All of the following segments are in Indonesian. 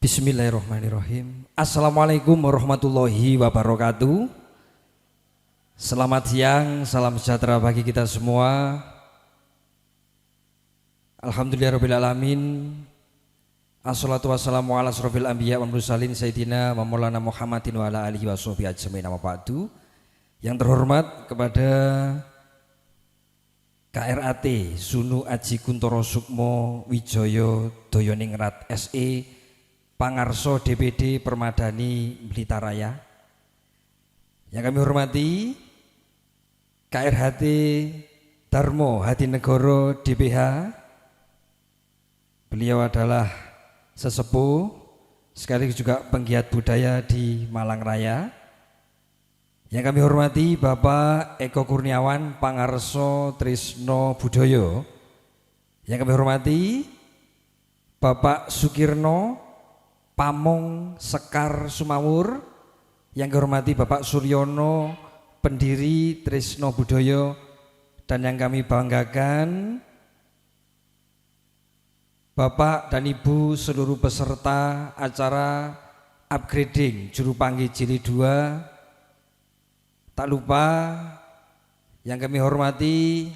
Bismillahirrahmanirrahim. Assalamualaikum warahmatullahi wabarakatuh. Selamat siang, salam sejahtera bagi kita semua. Alhamdulillahirrabbilalamin. Assalatu wassalamu ala asrofil anbiya wal mursalin sayyidina wa maulana Muhammadin wa ala alihi wa sahbihi ajmain amma ba'du. Yang terhormat kepada KRAT Sunu Aji Kuntoro Sukmo Wijoyo Doyoningrat SE Pangarso DPD Permadani Blitaraya. Yang kami hormati KRHT Darmo Hadinegoro DPH. Beliau adalah sesepuh sekaligus juga penggiat budaya di Malang Raya. Yang kami hormati Bapak Eko Kurniawan Pangarso Trisno Budoyo. Yang kami hormati Bapak Sukirno Pamong Sekar Sumawur. Yang kehormati Bapak Suryono pendiri Trisno Budoyo. Dan yang kami banggakan Bapak dan Ibu seluruh peserta acara upgrading Juru Panggih Jilid 2. Tak lupa yang kami hormati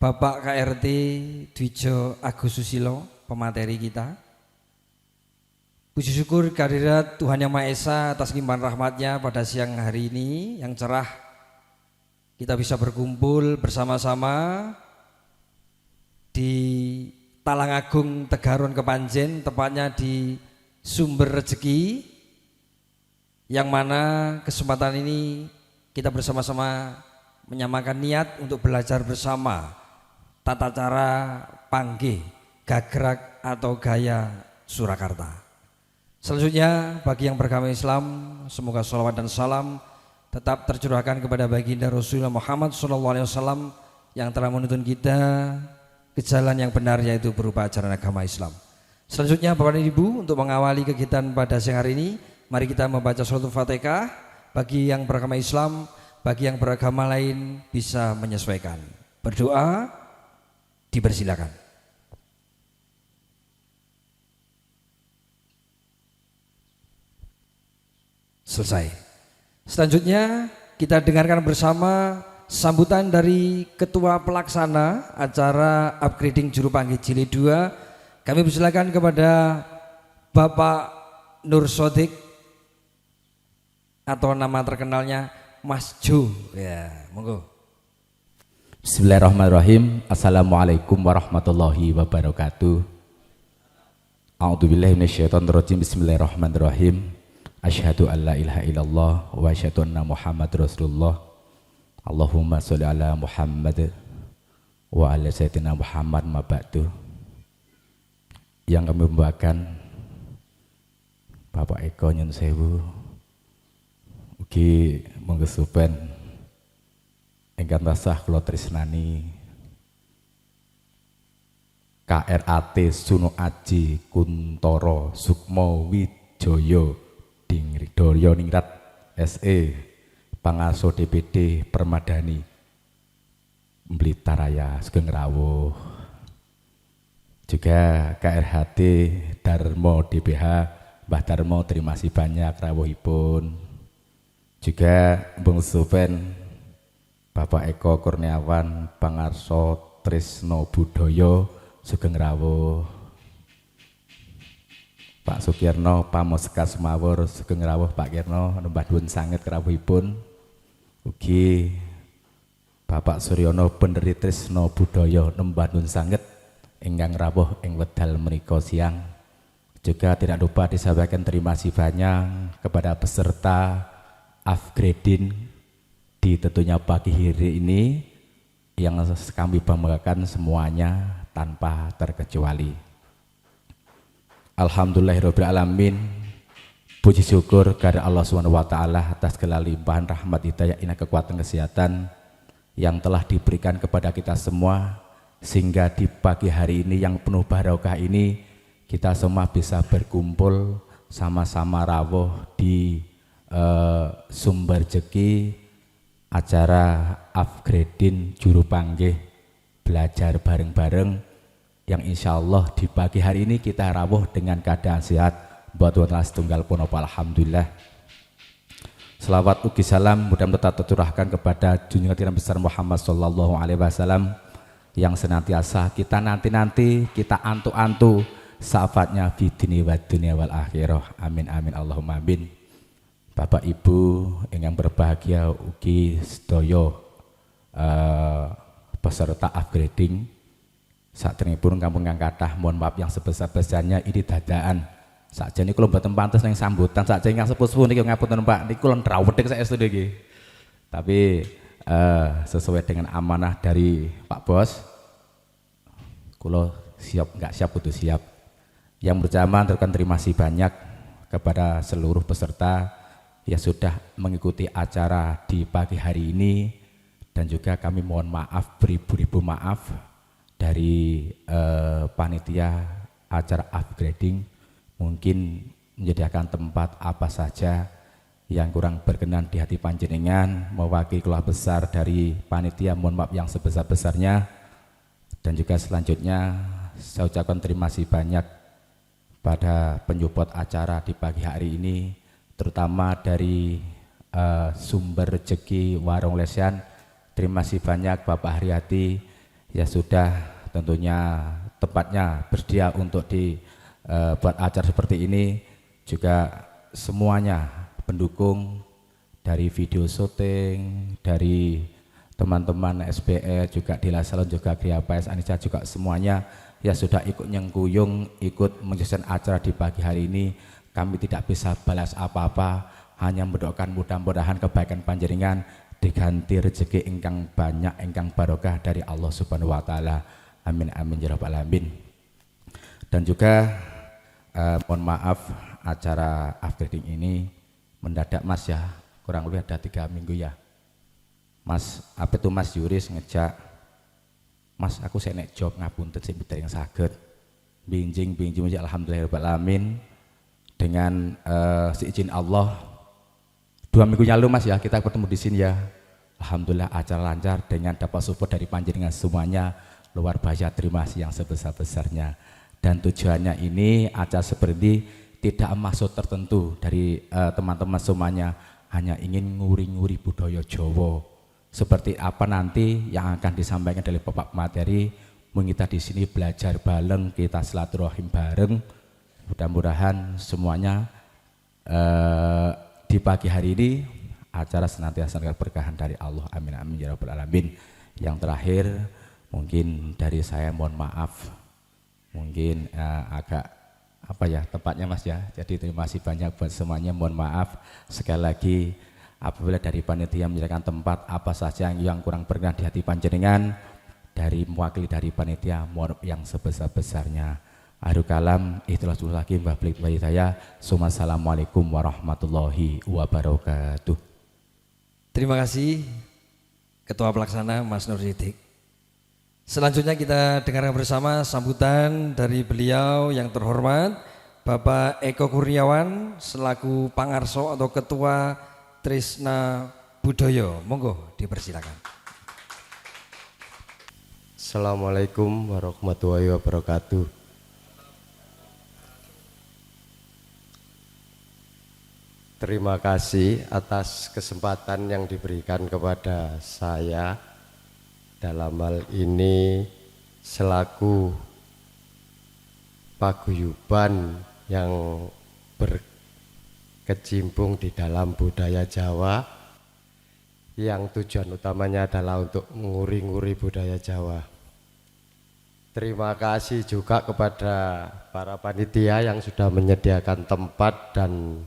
Bapak KRT Dwijo Agus Susilo, pemateri kita. Puji syukur kehadirat Tuhan Yang Maha Esa atas limpahan rahmatnya pada siang hari ini yang cerah. Kita bisa berkumpul bersama-sama di Talangagung Tegaron Kepanjen, tepatnya di Sumber Rezeki, yang mana kesempatan ini kita bersama-sama menyamakan niat untuk belajar bersama tata cara panggih gagrak atau gaya Surakarta. Selanjutnya bagi yang beragama Islam, semoga sholawat dan salam tetap tercurahkan kepada baginda Rasulullah Muhammad SAW yang telah menuntun kita ke jalan yang benar, yaitu berupa ajaran agama Islam. Selanjutnya Bapak dan Ibu, untuk mengawali kegiatan pada siang hari ini, mari kita membaca suratul Fatihah. Bagi yang beragama Islam, bagi yang beragama lain bisa menyesuaikan. Berdoa dipersilakan. Selesai. Selanjutnya kita dengarkan bersama sambutan dari Ketua Pelaksana acara upgrading Juru Panggih Jilid 2. Kami persilakan kepada Bapak Nur Sodik atau nama terkenalnya Mas Jo. Ya, monggo. Bismillahirrahmanirrahim. Assalamualaikum warahmatullahi wabarakatuh. A'udzubillahi minasyaitonirrajim. Bismillahirrahmanirrahim. Asyhadu an la ilaha illallah wa asyhadu anna Muhammadar Rasulullah. Allahumma sholli ala Muhammad wa ala sayyidina Muhammad ma ba'du. Yang kami membawakan Bapak Eko nyun sewu ugi menggesupen ingkang tansah kula tresnani KRAT Sunu Aji Kuntoro Sukmo Wijoyo Doyoningrat SE Pangarso DPD Permadani Blitaraya Sugeng Rawuh. Juga KRHT Darmo DPH Mbah Darmo, terima kasih banyak rawuhipun. Juga Bung Supen Bapak Eko Kurniawan Pangarso Trisno Budoyo Sugeng Rawuh. Pak Sukirno Pamoska Sumawur Sugeng Rawuh. Pak Kirno nembah nuwun sanget rawuhipun. Ugi Bapak Suryono pendiri Trisno Budoyo nembah nuwun sanget ingkang rawuh ing wedal menika siang. Juga tidak lupa disampaikan terima kasih banyak kepada peserta upgrading di tentunya pagi hari ini yang kami banggakan semuanya tanpa terkecuali. Alhamdulillahirrahmanirrahim. Puji syukur kepada Allah SWT atas segala limpahan rahmat hidayah inah kekuatan kesehatan yang telah diberikan kepada kita semua, sehingga di pagi hari ini yang penuh barokah ini kita semua bisa berkumpul sama-sama rawuh di Sumber Rezeki acara upgrading Juru Panggih belajar bareng-bareng yang insya Allah di pagi hari ini kita rawuh dengan keadaan sehat buat wonten setunggal punapa alhamdulillah. Selawat ugi salam mudah-mudahan tetap tercurahkan kepada junjungan kita besar Muhammad sallallahu alaihi wasallam yang senantiasa kita nanti-nanti kita antu-antu syafaatnya fi dini wa dunia wal akhirah. Amin amin Allahumma amin. Bapak Ibu ingkang berbahagia ugi sedaya peserta upgrading sakderengipun kampung kang kathah mohon maaf yang sebesar-besarnya ini dadaan. Sakjane kula mboten pantes ning sambutan sakjane kang sepuh-sepuh niki ngapunten Pak niku kula ndrawedhek saestu niki. Tapi sesuai dengan amanah dari Pak Bos kula siap enggak siap kudu siap. Yang berjamaah terima kasih banyak kepada seluruh peserta yang sudah mengikuti acara di pagi hari ini, dan juga kami mohon maaf beribu-ribu maaf dari panitia acara upgrading mungkin menyediakan tempat apa saja yang kurang berkenan di hati panjenengan. Mewakili keluarga besar dari panitia mohon maaf yang sebesar-besarnya, dan juga selanjutnya saya ucapkan terima kasih banyak pada penyupport acara di pagi hari ini, terutama dari sumber rezeki Warung Lesehan. Terima kasih banyak Bapak Haryati ya sudah tentunya tepatnya bersedia untuk buat acara seperti ini. Juga semuanya pendukung dari video syuting, dari teman-teman SPE juga di Salon juga Gria PS Anissa juga semuanya ya sudah ikut nyengkuyung, ikut menyusun acara di pagi hari ini. Kami tidak bisa balas apa-apa, hanya mendoakan mudah-mudahan kebaikan panjenengan diganti rezeki ingkang banyak, ingkang barokah dari Allah Subhanahu wa taala. Amin amin ya rabbal alamin. Dan juga mohon maaf acara upgrading ini mendadak Mas ya, kurang lebih ada 3 minggu ya. Mas, apa itu Mas Yuris ngejak, Mas aku saya nek job ngapunten sing yang saged. Binjing alhamdulillahirobbilalamin dengan seizin Allah 2 minggu lalu Mas ya kita ketemu di sini ya. Alhamdulillah acara lancar dengan dapat support dari panjenengan semuanya luar biasa. Terima kasih yang sebesar-besarnya. Dan tujuannya ini acara seperti tidak maksud tertentu dari teman-teman semuanya, hanya ingin nguri-nguri budaya Jawa. Seperti apa nanti yang akan disampaikan dari Bapak materi, mungkin kita di sini belajar bareng, kita silaturahim bareng. Mudah-mudahan semuanya di pagi hari ini acara senantiasa berkahan dari Allah. Amin amin ya rabbal alamin. Yang terakhir mungkin dari saya mohon maaf, mungkin agak apa ya tepatnya Mas ya. Jadi terima kasih banyak buat semuanya, mohon maaf sekali lagi apabila dari panitia menyediakan tempat apa saja yang kurang berkenan di hati panjenengan. Dari mewakili dari panitia mohon yang sebesar-besarnya. Akhirul kalam itulah lagi Mbah Blik bayi saya. Assalamualaikum warahmatullahi wabarakatuh. Terima kasih Ketua Pelaksana Mas Nur Sidik. Selanjutnya kita dengarkan bersama sambutan dari beliau yang terhormat Bapak Eko Kurniawan selaku Pangarso atau Ketua Trisna Budoyo. Monggo dipersilakan. Assalamualaikum warahmatullahi wabarakatuh. Terima kasih atas kesempatan yang diberikan kepada saya dalam hal ini selaku paguyuban yang berkecimpung di dalam budaya Jawa yang tujuan utamanya adalah untuk menguri-nguri budaya Jawa. Terima kasih juga kepada para panitia yang sudah menyediakan tempat dan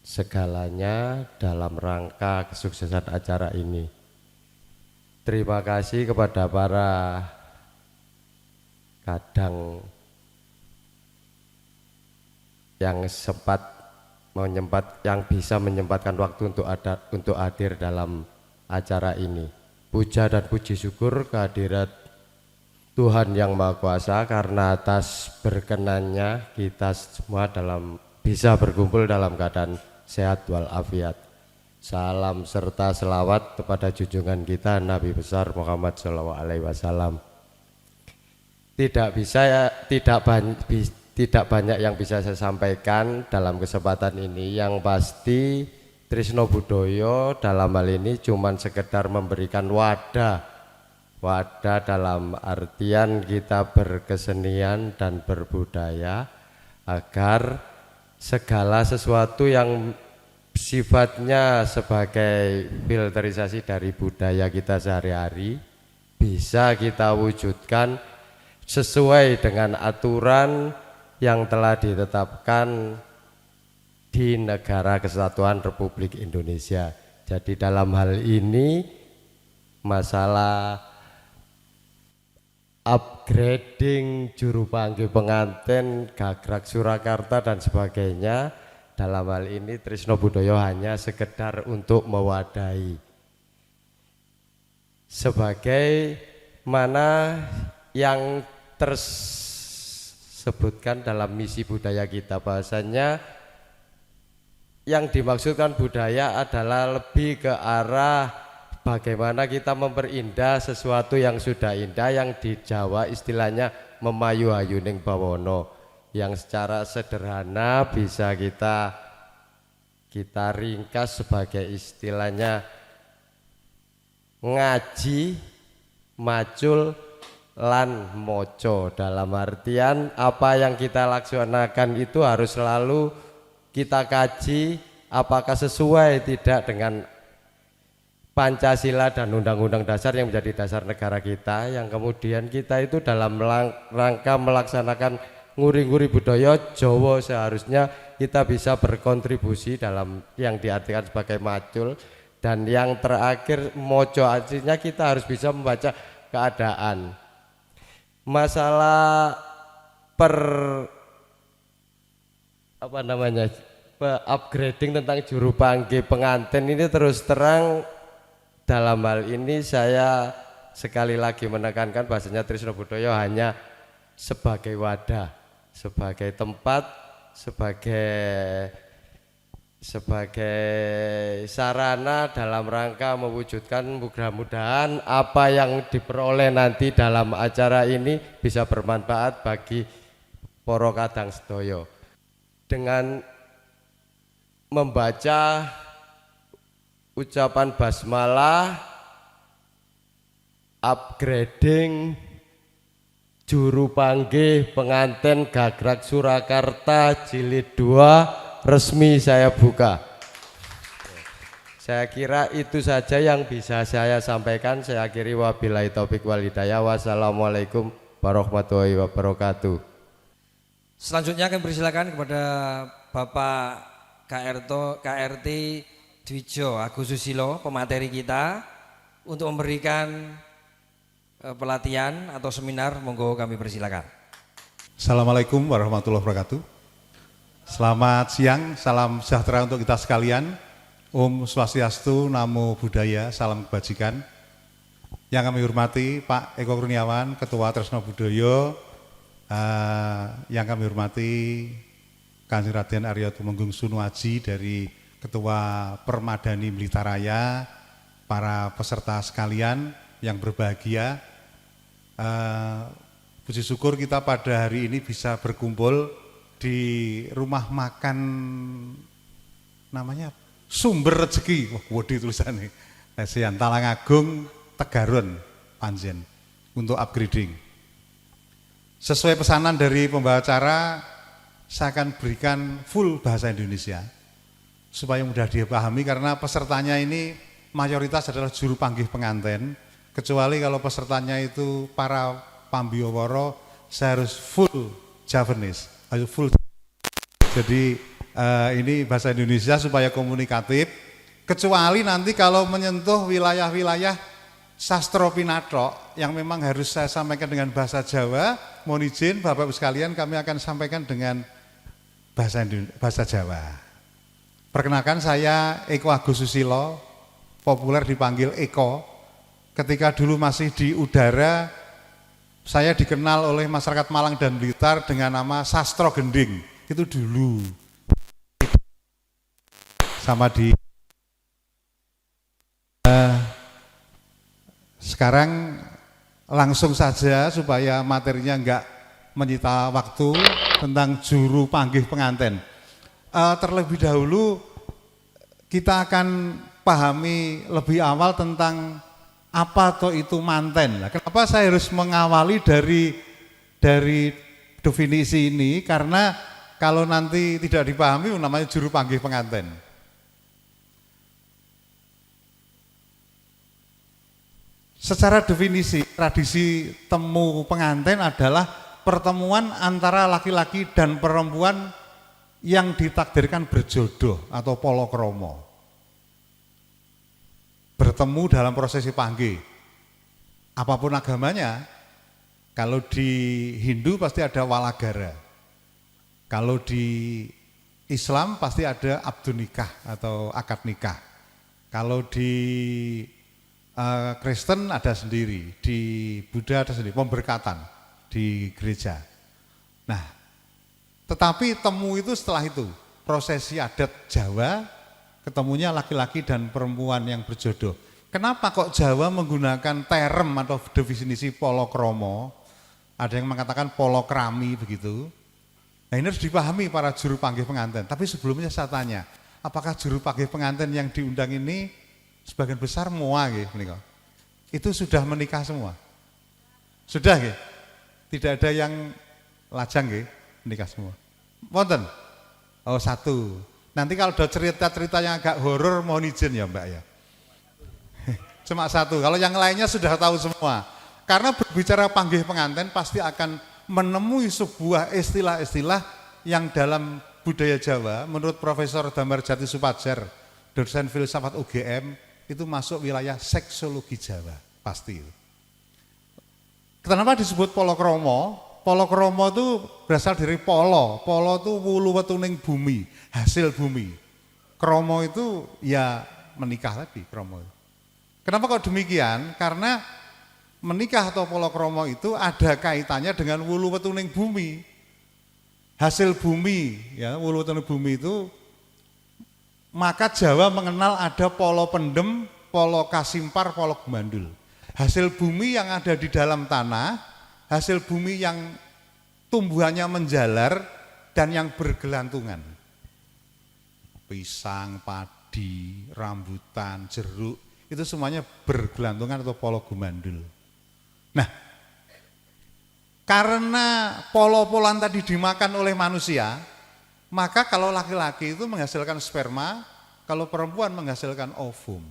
segalanya dalam rangka kesuksesan acara ini. Terima kasih kepada para kadang yang bisa menyempatkan waktu untuk hadir dalam acara ini. Puja dan puji syukur kehadirat Tuhan Yang Maha Kuasa karena atas berkenannya kita semua bisa berkumpul dalam keadaan sehat walafiat. Salam serta selawat kepada junjungan kita Nabi besar Muhammad SAW. tidak banyak yang bisa saya sampaikan dalam kesempatan ini. Yang pasti Trisno Budoyo dalam hal ini cuman sekedar memberikan wadah dalam artian kita berkesenian dan berbudaya agar segala sesuatu yang sifatnya sebagai filterisasi dari budaya kita sehari-hari bisa kita wujudkan sesuai dengan aturan yang telah ditetapkan di Negara Kesatuan Republik Indonesia. Jadi dalam hal ini masalah upgrading juru panggil pengantin, gagrag Surakarta dan sebagainya, dalam hal ini Trisno Budoyo hanya sekedar untuk mewadahi. Sebagai mana yang tersebutkan dalam misi budaya kita, bahasanya yang dimaksudkan budaya adalah lebih ke arah bagaimana kita memperindah sesuatu yang sudah indah, yang di Jawa istilahnya memayu hayuning bawono, yang secara sederhana bisa kita ringkas sebagai istilahnya ngaji, macul, lan moco. Dalam artian apa yang kita laksanakan itu harus selalu kita kaji apakah sesuai tidak dengan Pancasila dan Undang-Undang Dasar yang menjadi dasar negara kita, yang kemudian kita itu dalam rangka melaksanakan nguri-nguri budaya Jawa seharusnya kita bisa berkontribusi dalam yang diartikan sebagai macul, dan yang terakhir moco, artinya kita harus bisa membaca keadaan. Masalah upgrading tentang juru panggil pengantin ini terus terang dalam hal ini saya sekali lagi menekankan bahasanya Trisno Budoyo hanya sebagai wadah, sebagai tempat, sebagai sarana dalam rangka mewujudkan mudah-mudahan apa yang diperoleh nanti dalam acara ini bisa bermanfaat bagi para kadang sedoyo. Dengan membaca ucapan basmalah upgrading juru panggih pengantin gagrag Surakarta jilid 2 resmi saya buka. Saya kira itu saja yang bisa saya sampaikan. Saya akhiri, wabillahi taufik wal hidayah. Wassalamualaikum warahmatullahi wabarakatuh. Selanjutnya kami persilakan kepada Bapak KRT Dwijo Agus Susilo, pemateri kita, untuk memberikan pelatihan atau seminar. Monggo kami persilakan. Assalamualaikum warahmatullahi wabarakatuh. Selamat siang, salam sejahtera untuk kita sekalian. Om Swastiastu, Namo Buddhaya, salam kebajikan. Yang kami hormati Pak Eko Kurniawan, Ketua Trisno Budoyo, yang kami hormati Kanjeng Raden Arya Tumenggung Sunuaji dari Ketua Permadani Blitaraya, para peserta sekalian yang berbahagia. Puji syukur kita pada hari ini bisa berkumpul di rumah makan namanya Sumber Rezeki. Wah, wodi tulisannya. Lesehan Talangagung, Tegaron, Panjen, untuk upgrading. Sesuai pesanan dari pembawa acara, saya akan berikan full bahasa Indonesia supaya mudah dipahami, karena pesertanya ini mayoritas adalah juru panggih pengantin, kecuali kalau pesertanya itu para pambioworo, saya harus full Javanese, harus full. Jadi ini bahasa Indonesia supaya komunikatif, kecuali nanti kalau menyentuh wilayah-wilayah sastra pinatok yang memang harus saya sampaikan dengan bahasa Jawa, mohon izin Bapak Ibu sekalian, kami akan sampaikan dengan bahasa Jawa. Perkenalkan, saya Eko Agus Susilo, populer dipanggil Eko. Ketika dulu masih di udara, saya dikenal oleh masyarakat Malang dan Blitar dengan nama Sastro Gending. Itu dulu. Sama di sekarang langsung saja supaya materinya enggak menyita waktu tentang juru panggih pengantin. Terlebih dahulu kita akan pahami lebih awal tentang apa toh itu manten. Nah, kenapa saya harus mengawali dari definisi ini? Karena kalau nanti tidak dipahami namanya juru panggih pengantin. Secara definisi, tradisi temu pengantin adalah pertemuan antara laki-laki dan perempuan yang ditakdirkan berjodoh atau polokromo. Bertemu dalam prosesi panggih. Apapun agamanya, kalau di Hindu pasti ada walagara. Kalau di Islam pasti ada abdun nikah atau akad nikah. Kalau di Kristen ada sendiri, di Buddha ada sendiri, pemberkatan di gereja. Nah, tetapi temu itu setelah itu, prosesi adat Jawa, ketemunya laki-laki dan perempuan yang berjodoh. Kenapa kok Jawa menggunakan term atau definisi polokromo, ada yang mengatakan polokrami begitu. Nah ini harus dipahami para juru panggih pengantin. Tapi sebelumnya saya tanya, apakah juru panggih pengantin yang diundang ini sebagian besar moa nggih menika. Itu sudah menikah semua. Sudah nggih? Tidak ada yang lajang nggih, menikah semua. Wonten? Oh, satu. Nanti kalau ada cerita-cerita yang agak horor mohon izin ya, Mbak ya. Cuma satu. Kalau yang lainnya sudah tahu semua. Karena berbicara panggih pengantin pasti akan menemui sebuah istilah-istilah yang dalam budaya Jawa menurut Profesor Damarjati Supadjar, dosen filsafat UGM, itu masuk wilayah seksologi Jawa, pasti. Kenapa disebut polokromo? Polokromo itu berasal dari polo. Polo itu wulu wetuning bumi, hasil bumi. Kromo itu ya menikah tadi, kromo. Kenapa kok demikian? Karena menikah atau polokromo itu ada kaitannya dengan wulu wetuning bumi. Hasil bumi, ya, wulu wetuning bumi itu. Maka Jawa mengenal ada polo pendem, polo kasimpar, polo gumandul. Hasil bumi yang ada di dalam tanah, hasil bumi yang tumbuhannya menjalar dan yang bergelantungan. Pisang, padi, rambutan, jeruk, itu semuanya bergelantungan atau polo gumandul. Nah, karena polo-polan tadi dimakan oleh manusia, maka kalau laki-laki itu menghasilkan sperma, kalau perempuan menghasilkan ovum.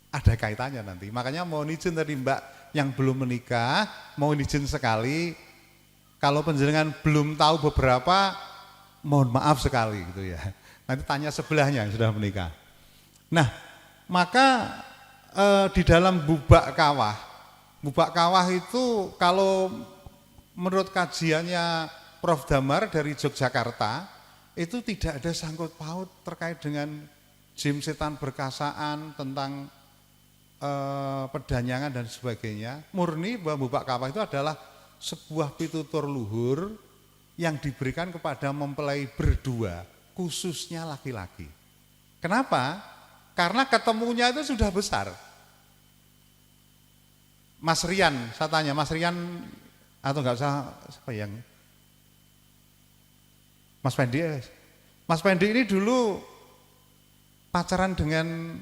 Ada kaitannya nanti. Makanya mohon izin tadi Mbak yang belum menikah, mohon izin sekali. Kalau penjenengan belum tahu beberapa, mohon maaf sekali gitu ya. Nanti tanya sebelahnya yang sudah menikah. Nah, maka di dalam bubak kawah itu kalau menurut kajiannya Prof. Damar dari Yogyakarta, itu tidak ada sangkut paut terkait dengan jim setan berkasaan, tentang pedanyangan dan sebagainya. Murni bahwa bubak kawah itu adalah sebuah pitutur luhur yang diberikan kepada mempelai berdua, khususnya laki-laki. Kenapa? Karena ketemunya itu sudah besar. Mas Rian, saya tanya, Mas Rian atau enggak usah siapa yang Mas Pendi. Mas Pendi ini dulu pacaran dengan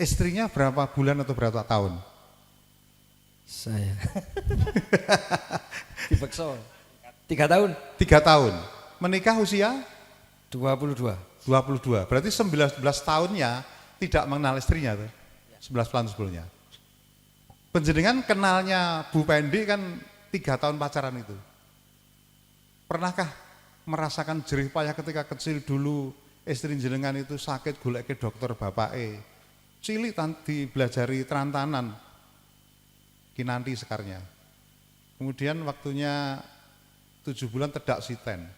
istrinya berapa bulan atau berapa tahun? Saya dipeksa 3 tahun. 3 tahun. Menikah usia 22. 22. Berarti 19 tahunnya tidak mengenal istrinya tuh. 11 tahun sebelumnya. Penjenengan kenalnya Bu Pendi kan 3 tahun pacaran itu. Pernahkah merasakan jerih payah ketika kecil dulu istri jenengan itu sakit golek ke dokter bapake. Cilik dibelajari terantanan. Kinanti sekarnya. Kemudian waktunya 7 bulan tedak siten.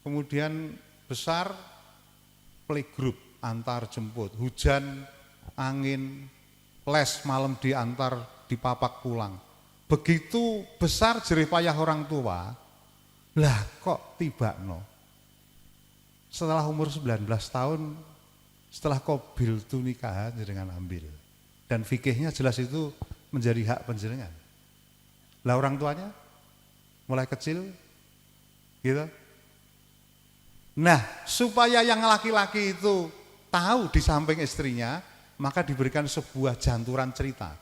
Kemudian besar playgroup antar jemput, hujan, angin, les malam diantar dipapak pulang. Begitu besar jerih payah orang tua, lah kok tiba no. Setelah umur 19 tahun, setelah kobil itu nikahan jenengan ambil. Dan fikihnya jelas itu menjadi hak penjenengan. Lah orang tuanya mulai kecil gitu. Nah, supaya yang laki-laki itu tahu di samping istrinya, maka diberikan sebuah janturan cerita.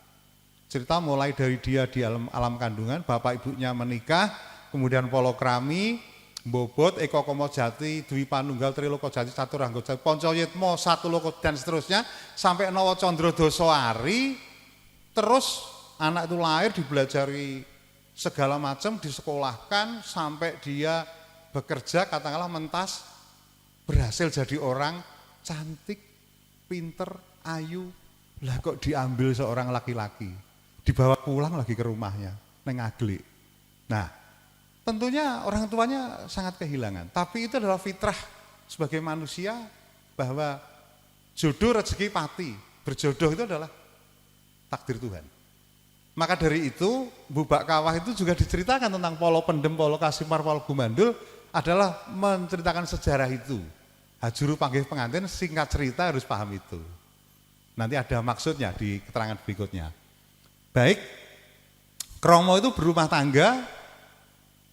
Cerita mulai dari dia di alam kandungan, bapak ibunya menikah, kemudian polokrami, bobot, eko komo jati, dwi panunggal, triloko jati, caturanggo jati, ponco yitmo, satu loko, dan seterusnya, sampai Nawa Condro Dosowari, terus anak itu lahir, dibelajari segala macam, disekolahkan, sampai dia bekerja, katakanlah mentas, berhasil jadi orang cantik, pinter, ayu, lah kok diambil seorang laki-laki, dibawa pulang lagi ke rumahnya, neng Aglik. Nah, tentunya orang tuanya sangat kehilangan, tapi itu adalah fitrah sebagai manusia bahwa jodoh, rezeki, pati, berjodoh itu adalah takdir Tuhan. Maka dari itu, Bubak Kawah itu juga diceritakan tentang Polo Pendem, Polo Kasimar, Polo Gumandul adalah menceritakan sejarah itu. Hajuru panggih pengantin, singkat cerita harus paham itu. Nanti ada maksudnya di keterangan berikutnya. Baik, kromo itu berumah tangga,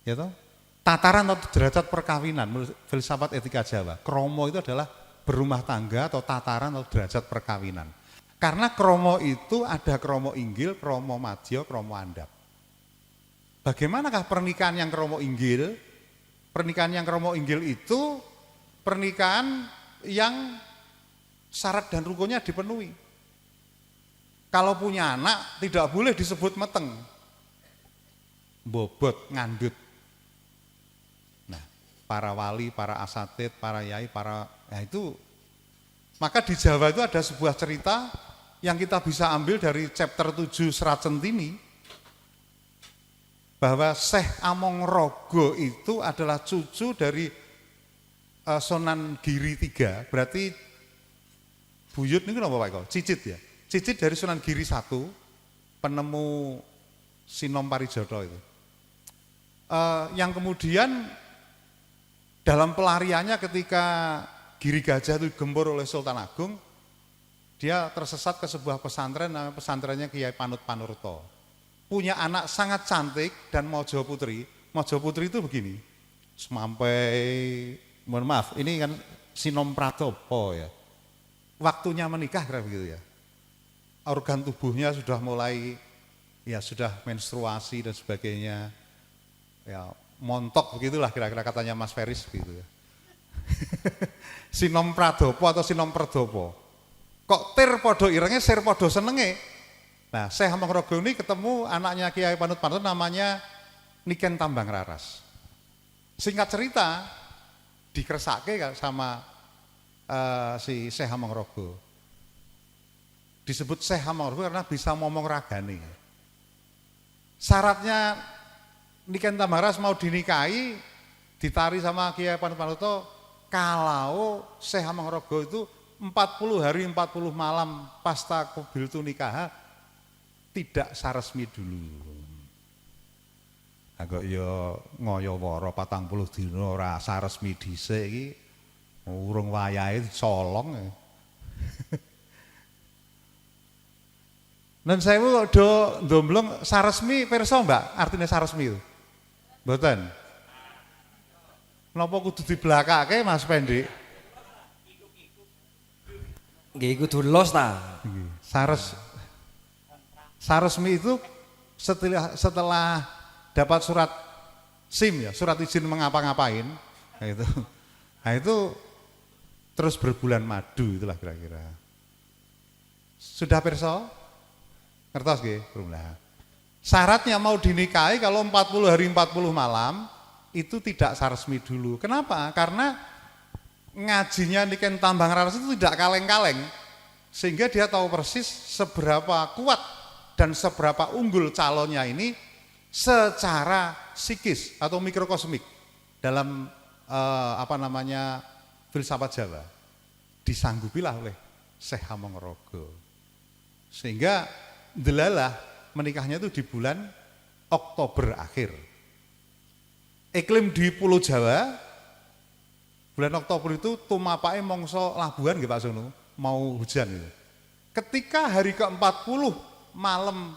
ya toh, tataran atau derajat perkawinan menurut filsafat etika Jawa. Kromo itu adalah berumah tangga atau tataran atau derajat perkawinan. Karena kromo itu ada kromo inggil, kromo madya, kromo andap. Bagaimanakah pernikahan yang kromo inggil? Pernikahan yang kromo inggil itu pernikahan yang syarat dan rukunnya dipenuhi. Kalau punya anak tidak boleh disebut meteng, bobot, ngandut. Nah, para wali, para asatid, para yai, itu. Maka di Jawa itu ada sebuah cerita yang kita bisa ambil dari chapter 7 Serat Centini, bahwa Syekh Amongrogo itu adalah cucu dari Sunan Giri III, berarti buyut ini kenapa Pak Eko? Cicit ya? Cicit dari Sunan Giri I, penemu Sinom Parijoto itu. Yang kemudian dalam pelariannya ketika Giri Gajah itu digempur oleh Sultan Agung, dia tersesat ke sebuah pesantren, namanya pesantrennya Kiai Panut Panurto. Punya anak sangat cantik dan Mojo Putri. Mojo Putri itu begini, sampai, mohon maaf, ini kan Sinom Pratopo ya. Waktunya menikah kira begitu ya. Organ tubuhnya sudah mulai, ya sudah menstruasi dan sebagainya. Ya montok begitulah kira-kira katanya Mas Feris gitu ya. Sinom Pradopo atau Sinom Perdopo. Kok tir podo irenge sir podo senenge. Nah, Syekh Amongrogo ini ketemu anaknya Kiai Panut Panut namanya Niken Tambang Raras. Singkat cerita, dikersake sama si Syekh Amongrogo. Disebut Syekh Amongrogo karena bisa ngomong ragane. Syaratnya Niken Tambang Raras mau dinikahi, ditari sama Kiai Panut Panut, kalau Syekh Amongrogo itu 40 hari 40 malam pasta kubiltu nikah tidak saresmi dulu. Agak ya ngoyo woro 40 dina ora saresmi dhisik iki urung wayahe colong. Nun sewu kok do ndomblong saresmi pirsa Mbak, artinya saresmi itu. Mboten. Napa kudu diblakake Mas Pendi? Nggih kudu los ta. Saresmi itu setelah dapat surat SIM ya, surat izin mengapa-ngapain, nah itu terus berbulan madu itulah kira-kira. Sudah pirsa? Ngertos nggih, syaratnya mau dinikahi kalau 40 hari 40 malam itu tidak saresmi dulu. Kenapa? Karena ngajinya Niken Tambang Raras itu tidak kaleng-kaleng, sehingga dia tahu persis seberapa kuat dan seberapa unggul calonnya ini secara psikis atau mikrokosmik dalam filsafat Jawa. Disanggupilah oleh Syekh Amongrogo. Sehingga delalah menikahnya itu di bulan Oktober akhir. Iklim di Pulau Jawa bulan Oktober itu tumapake mangsa labuhan nggih Pak Sono, mau hujan itu. Ketika hari ke-40 malam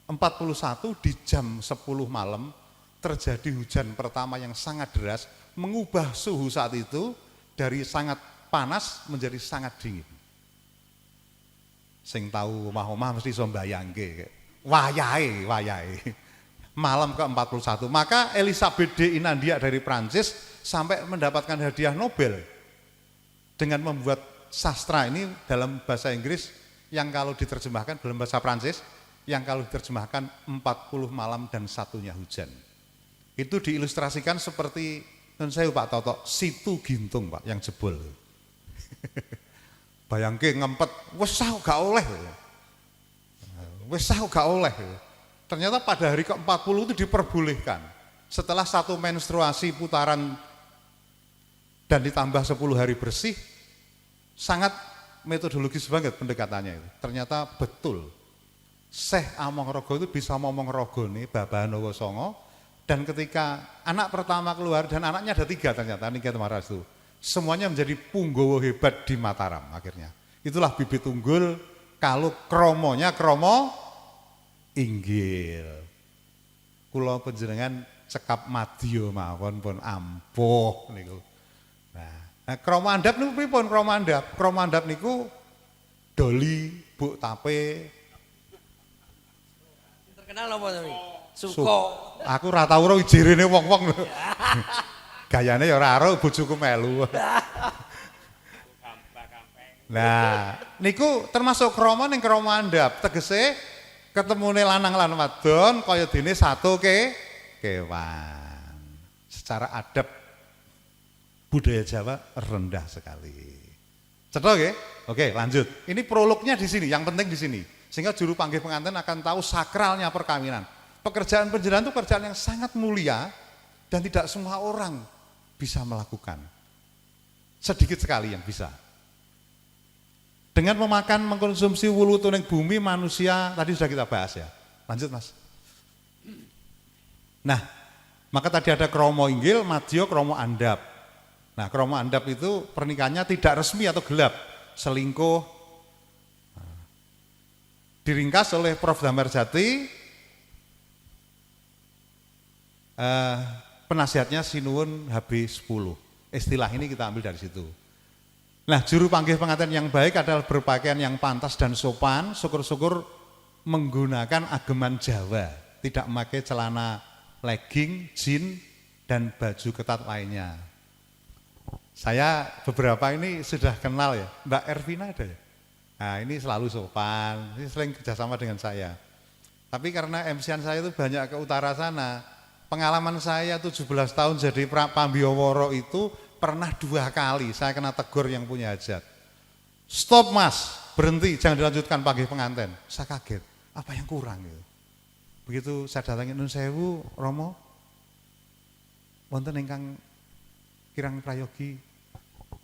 41 di jam 10 malam terjadi hujan pertama yang sangat deras, mengubah suhu saat itu dari sangat panas menjadi sangat dingin. Sing tahu omah-omah mesti iso mbayangke. Wayahe. Malam ke-41. Maka Elisabeth de Inandia dari Prancis sampai mendapatkan hadiah Nobel dengan membuat sastra ini dalam bahasa Inggris yang kalau diterjemahkan dalam bahasa Prancis yang kalau diterjemahkan 40 malam dan satunya hujan. Itu diilustrasikan seperti nun saya Pak Toto, situ gintung Pak yang jebol. Bayangke ngempet, wes gak oleh. Wes gak oleh. Ternyata pada hari ke-40 itu diperbolehkan. Setelah satu menstruasi putaran dan ditambah 10 hari bersih, sangat metodologis banget pendekatannya itu. Ternyata betul. Syekh Amangaraga itu bisa ngomong rogone Babahan Hawa Sanga, dan ketika anak pertama keluar dan anaknya ada 3 ternyata Ningrat Maras itu. Semuanya menjadi punggawa hebat di Mataram akhirnya. Itulah bibit unggul kalau kromonya kromo inggil. Kula panjenengan cekap madya mawon pun ampuh niku. Nah, kromo andap niku pripun kromo andap? Kromo andap niku Doli, Buk Tape. Terkenal apa tapi? Suko. Aku ora tau ora ijirine wong-wong. Gayane ya ora aro bojoku melu. Nah, niku termasuk krama ning krama andhap, tegese ketemune lanang lan wadon kaya dene satu kewan. Secara adab budaya Jawa rendah sekali. Cetha nggih? Oke, lanjut. Ini prolognya di sini, yang penting di sini. Sehingga juru panggih pengantin akan tahu sakralnya perkawinan. Pekerjaan penjelasan itu pekerjaan yang sangat mulia dan tidak semua orang bisa melakukan. Sedikit sekali yang bisa. Dengan memakan, mengkonsumsi wulu tuning bumi manusia, tadi sudah kita bahas ya. Lanjut Mas. Nah, maka tadi ada kromo inggil, madya, kromo andap. Nah, kromo andap itu pernikahannya tidak resmi atau gelap, selingkuh. Diringkas oleh Prof. Damarjati, penasihatnya Sinuwun HB10. Istilah ini kita ambil dari situ. Nah, juru panggih pengantin yang baik adalah berpakaian yang pantas dan sopan, syukur-syukur menggunakan ageman Jawa, tidak memakai celana legging, jean, dan baju ketat lainnya. Saya beberapa ini sudah kenal ya, Mbak Ervina ada ya? Nah, ini selalu sopan, ini sering kerjasama dengan saya. Tapi karena MC-an saya itu banyak ke utara sana, pengalaman saya 17 tahun jadi Pambiyawara itu pernah 2 kali saya kena tegur yang punya hajat. Stop Mas, berhenti, jangan dilanjutkan panggih pengantin. Saya kaget, apa yang kurang gitu. Begitu saya datangi Nun Sewu, Romo, wonten ingkang kirang prayogi.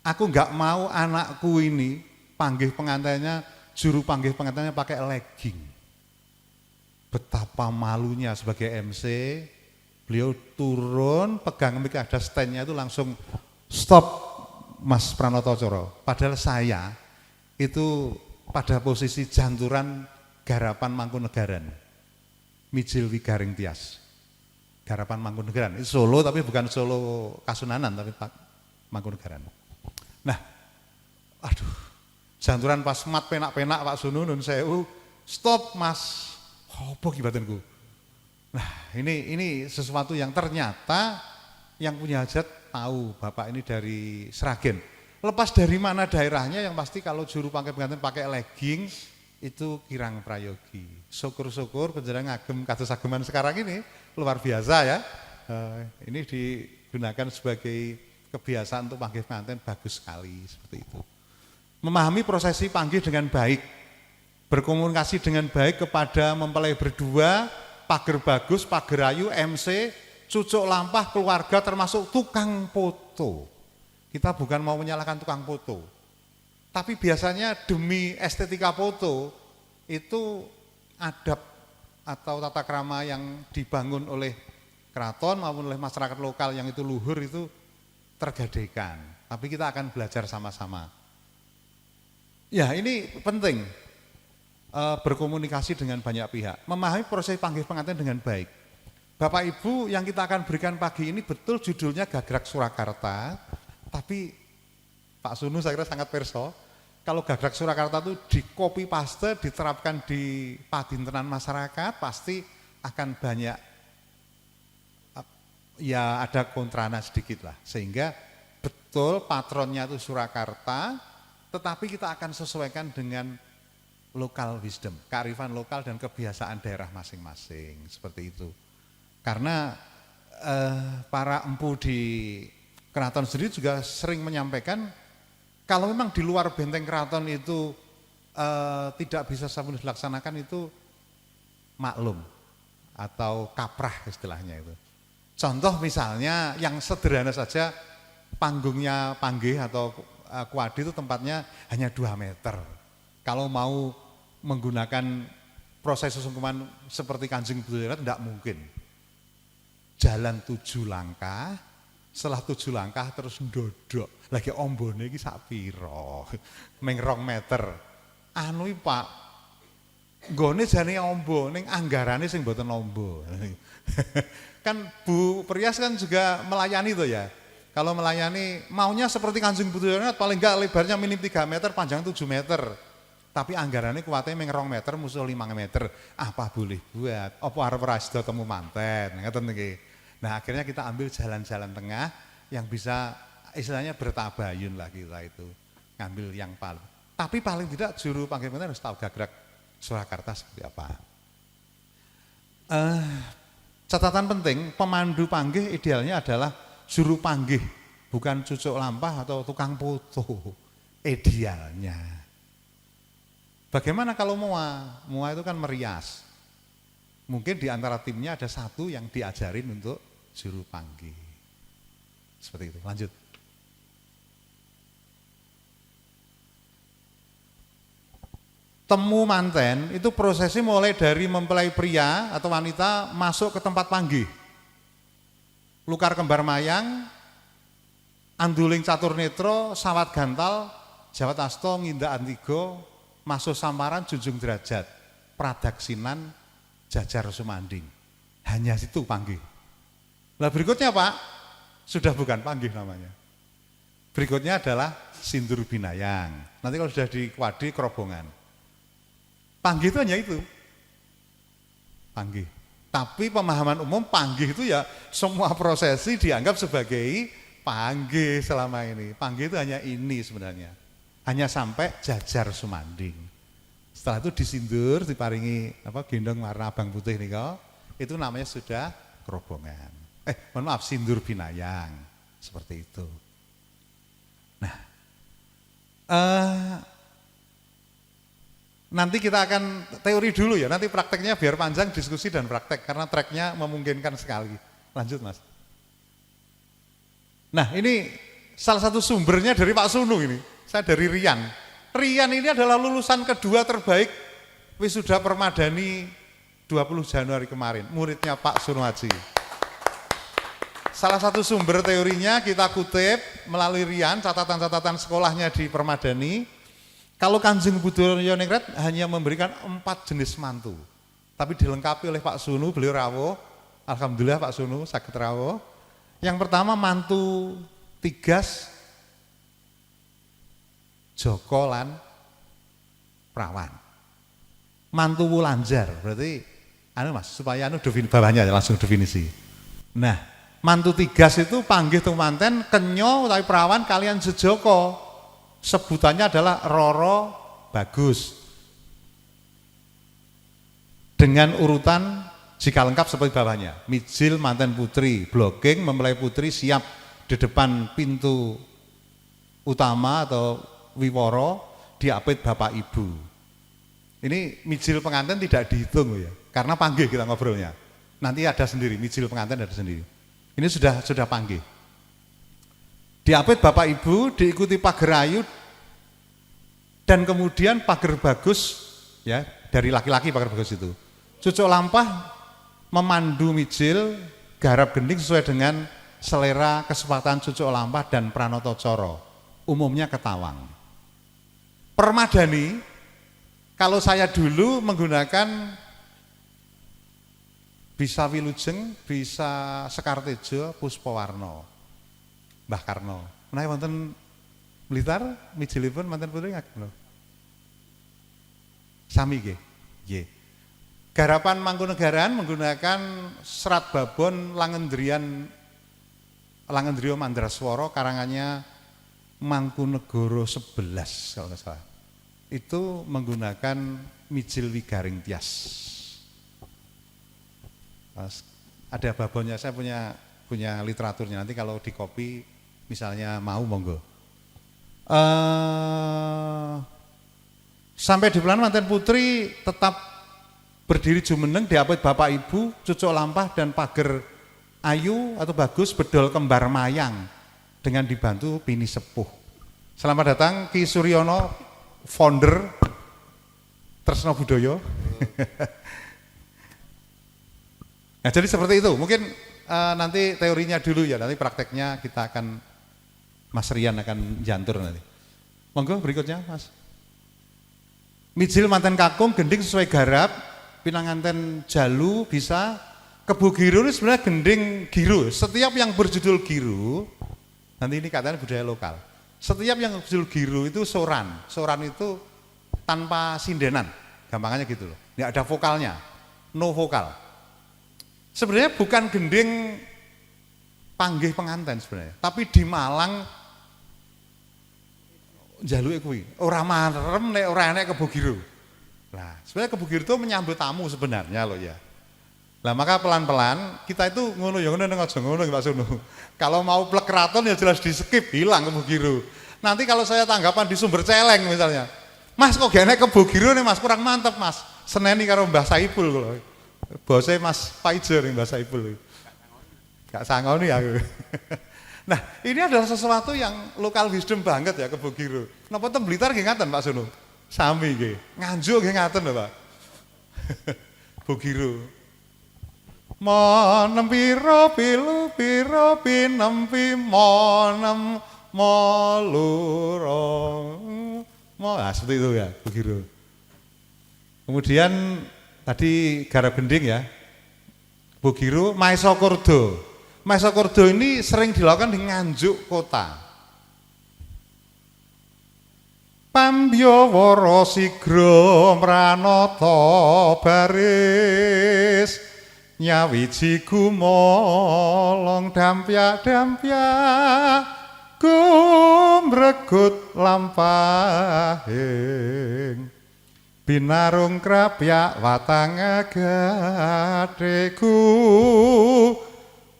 Aku enggak mau anakku ini panggih pengantinnya, juru panggih pengantinnya pakai legging. Betapa malunya sebagai MC. Beliau turun, pegang mic, ada stand-nya itu langsung stop Mas Pranoto Coro. Padahal saya itu pada posisi janturan garapan Mangkunegaran. Mijil Wigaring Tias. Garapan Mangkunegaran. Itu Solo tapi bukan Solo Kasunanan tapi Mangkunegaran. Nah, aduh, janturan pas mat penak-penak Pak Sunu Nun Sewu, stop Mas. Apa kibatanku? Nah, ini sesuatu yang ternyata yang punya hajat tahu Bapak ini dari Sragen. Lepas dari mana daerahnya yang pasti kalau juru panggih pengantin pakai legging itu kirang prayogi. Syukur-syukur penjenengan ngagem kados ageman sekarang ini luar biasa ya. Ini digunakan sebagai kebiasaan untuk panggih pengantin, bagus sekali seperti itu. Memahami prosesi panggih dengan baik, berkomunikasi dengan baik kepada mempelai berdua, pager bagus, pager ayu, MC, cucuk lampah, keluarga termasuk tukang foto. Kita bukan mau menyalahkan tukang foto. Tapi biasanya demi estetika foto itu adab atau tata krama yang dibangun oleh keraton maupun oleh masyarakat lokal yang itu luhur itu tergadaikan. Tapi kita akan belajar sama-sama. Ya, ini penting. berkomunikasi dengan banyak pihak, memahami proses panggih pengantin dengan baik. Bapak Ibu, yang kita akan berikan pagi ini betul judulnya Gagrag Surakarta, tapi Pak Sunu saya kira sangat perso. Kalau Gagrag Surakarta itu di copy paste, diterapkan di padintenan masyarakat, pasti akan banyak, ya ada kontrana sedikit lah. Sehingga betul patronnya itu Surakarta, tetapi kita akan sesuaikan dengan local wisdom, kearifan lokal dan kebiasaan daerah masing-masing, seperti itu. Karena para empu di keraton sendiri juga sering menyampaikan, kalau memang di luar benteng keraton itu tidak bisa sepenuhnya dilaksanakan, itu maklum atau kaprah istilahnya itu. Contoh misalnya yang sederhana saja, panggungnya panggih atau kuadi itu tempatnya hanya 2 meter. Kalau mau menggunakan proses sesungguhan seperti Kanjeng Budaya tidak mungkin. Jalan 7 langkah, setelah 7 langkah terus ndodok. Lagi ombone iki sak pira? Meng 2 meter. Anu Pak, nggone jane ombo, ning anggarane sing mboten ombo. Kan Bu Prias kan juga melayani tuh ya. Kalau melayani maunya seperti Kanjeng Budaya paling enggak lebarnya minim 3 meter, panjang 7 meter. Tapi anggarannya kuatnya meng 2 meter, musuh 5 meter. Apa boleh buat? Apa arep ora sida temu manten? Ngoten niki. Nah, akhirnya kita ambil jalan-jalan tengah yang bisa istilahnya bertabayun lah kita itu. Ngambil yang paling. Tapi paling tidak juru panggih pengantin harus tahu Gagrag Surakarta seperti apa. Catatan penting, pemandu panggih idealnya adalah juru panggih, bukan cucuk lampah atau tukang foto. Idealnya. Bagaimana kalau Moa? Moa itu kan merias. Mungkin di antara timnya ada satu yang diajarin untuk juru panggih. Seperti itu, lanjut. Temu manten itu prosesnya mulai dari mempelai pria atau wanita masuk ke tempat panggih. Lukar kembar mayang, anduling catur netro, sawat gantal, jawat asto, ngindak antigo, masuk samaran, junjung derajat, pradaksinan, jajar sumanding. Hanya situ panggih. Nah berikutnya Pak, sudah bukan panggih namanya. Berikutnya adalah sindur binayang. Nanti kalau sudah di kuadi, kerobongan. Panggih itu hanya itu. Panggih. Tapi pemahaman umum panggih itu ya semua prosesi dianggap sebagai panggih selama ini. Panggih itu hanya ini sebenarnya. Hanya sampai jajar sumanding. Setelah itu disindur, diparingi gendong warna abang putih nih kok. Itu namanya sudah kerobongan. Mohon maaf, sindur binayang. Seperti itu. Nah, nanti kita akan teori dulu ya, nanti prakteknya biar panjang, diskusi dan praktek, karena tracknya memungkinkan sekali. Lanjut Mas. Nah ini salah satu sumbernya dari Pak Sunu ini, saya dari Rian. Rian ini adalah lulusan kedua terbaik wisuda Permadani 20 Januari kemarin, muridnya Pak Sunu Haji. Salah satu sumber teorinya kita kutip melalui Rian, catatan-catatan sekolahnya di Permadani. Kalau Kanjeng Budaya Ningrat hanya memberikan 4 jenis mantu. Tapi dilengkapi oleh Pak Sunu, beliau rawuh. Alhamdulillah Pak Sunu saged rawuh. Yang pertama mantu tigas, Joko lan Prawan. Mantu Wulanjar, berarti Mas, supaya bawahnya langsung definisi. Nah, mantu tigas itu panggih tumanten kenyo utawi prawan kalian jejoko. Sebutannya adalah Roro Bagus. Dengan urutan jika lengkap seperti bawahnya. Mijil manten putri, blocking mempelai putri siap di depan pintu utama atau wiworo diapit bapak ibu. Ini mijil pengantin tidak dihitung ya, karena panggih kita ngobrolnya. Nanti ada sendiri, mijil pengantin ada sendiri. Ini sudah panggih. Diapit bapak ibu, diikuti pager ayu, dan kemudian pager bagus, ya dari laki-laki pager bagus itu. Cucuk lampah memandu mijil, garap gending sesuai dengan selera kesepakatan cucuk lampah dan pranoto coro, umumnya ketawang. Permadani Kalau saya dulu menggunakan bisa Wilujeng, bisa Sekartejo, Puspawarna, Mbah Karno. Menawi wonten Blitar, mijilipun manten putri ngagem lho. Sami nggih. Nggih. Garapan Mangkunegaran menggunakan Serat Babon Langendrio Mandraswara karangannya Mangkunegara 11 kalau nggak salah. Itu menggunakan mijil Wigaring Tias. Ada babonnya, saya punya literaturnya, nanti kalau di copy misalnya mau monggo. Sampai di bulan manten putri tetap berdiri jumeneng diapit bapak ibu, cucuk lampah dan pager ayu atau bagus bedol kembar mayang dengan dibantu pini sepuh. Selamat datang Ki Suryono, founder Tresno Budaya. Nah, jadi seperti itu. Mungkin nanti teorinya dulu ya, nanti prakteknya kita akan Mas Rian akan jantur nanti. Monggo berikutnya, Mas. Mijil manten kakung gending sesuai garap, pinanganten jalu bisa. Kebu giru ini sebenarnya gending giru. Setiap yang berjudul giru, nanti ini katanya budaya lokal. Setiap yang berjudul giru itu soran. Soran itu tanpa sindenan, gampangannya gitu loh. Nggak ada vokalnya, no vokal. Sebenarnya bukan gending panggih pengantin sebenarnya, tapi di Malang jaluke kuwi ora marem nek ora enek Kebu Giru. Nah, sebenarnya Kebu Giru itu menyambut tamu sebenarnya loh ya. Lah maka pelan-pelan kita itu ngono ya ngono ning aja ngono Pak Sono. Kalau mau plek keraton ya jelas di skip, hilang Kebu Giru. Nanti kalau saya tanggapan di Sumber Celeng misalnya, Mas kok gak enek Kebu Giru nih Mas, kurang mantep Mas. Seneni karo Mbah Saipul kalau. Bosnya Mas Paijer yang Mbah Saipul. Gak sangoni aku. Nah, ini adalah sesuatu yang lokal wisdom banget ya Kebu Giru. Napa teng Blitar nggih ngaten Pak Sono? Sami nggih. Nganjuk nggih ngaten lho Pak. Kebu Giru. Monem piro pilu piro pinempi monem moluro. Nah, seperti itu ya Kebu Giru. Kemudian tadi garap gending ya, Kebu Giru, Maesa Kurdo. Maesa Kurdo ini sering dilakukan di Nganjuk kota. Pambyawara sigra mranata baris, nyawiji gumolong dampyak-dampyak, gumregut lampahing. Binarung krapyak watang agadeku,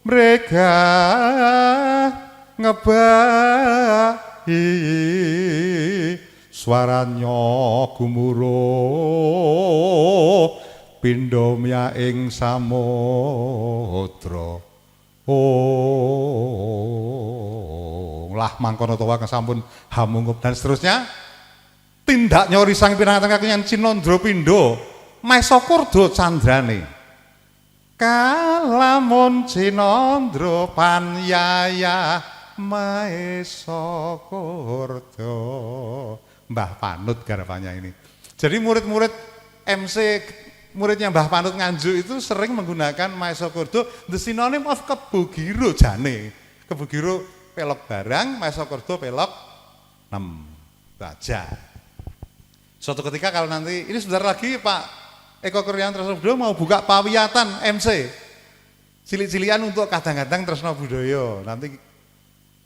mereka ngebahi suaranya gumuruh pindho myaing samudra. Oh, lah mangkono to wae sampun hamungup dan seterusnya. Tindak nyori sang pinanganten kakungan Cinandra Pindha Maesa Kurda candrane. Kalamun Cinandra panyaya Maesa Kurda. Mbah Panut garapannya ini. Jadi murid-murid MC muridnya Mbah Panut Nganjuk itu sering menggunakan Maesa Kurda, the synonym of Kebu Giru jane. Kebu Giru pelok barang, Maesa Kurda pelok baja. Suatu ketika kalau nanti, ini sebentar lagi Pak Eko Kurniawan Tresno Budaya mau buka pawiyatan MC. Cilik-cilian untuk kadang-kadang Tresno Budaya. Nanti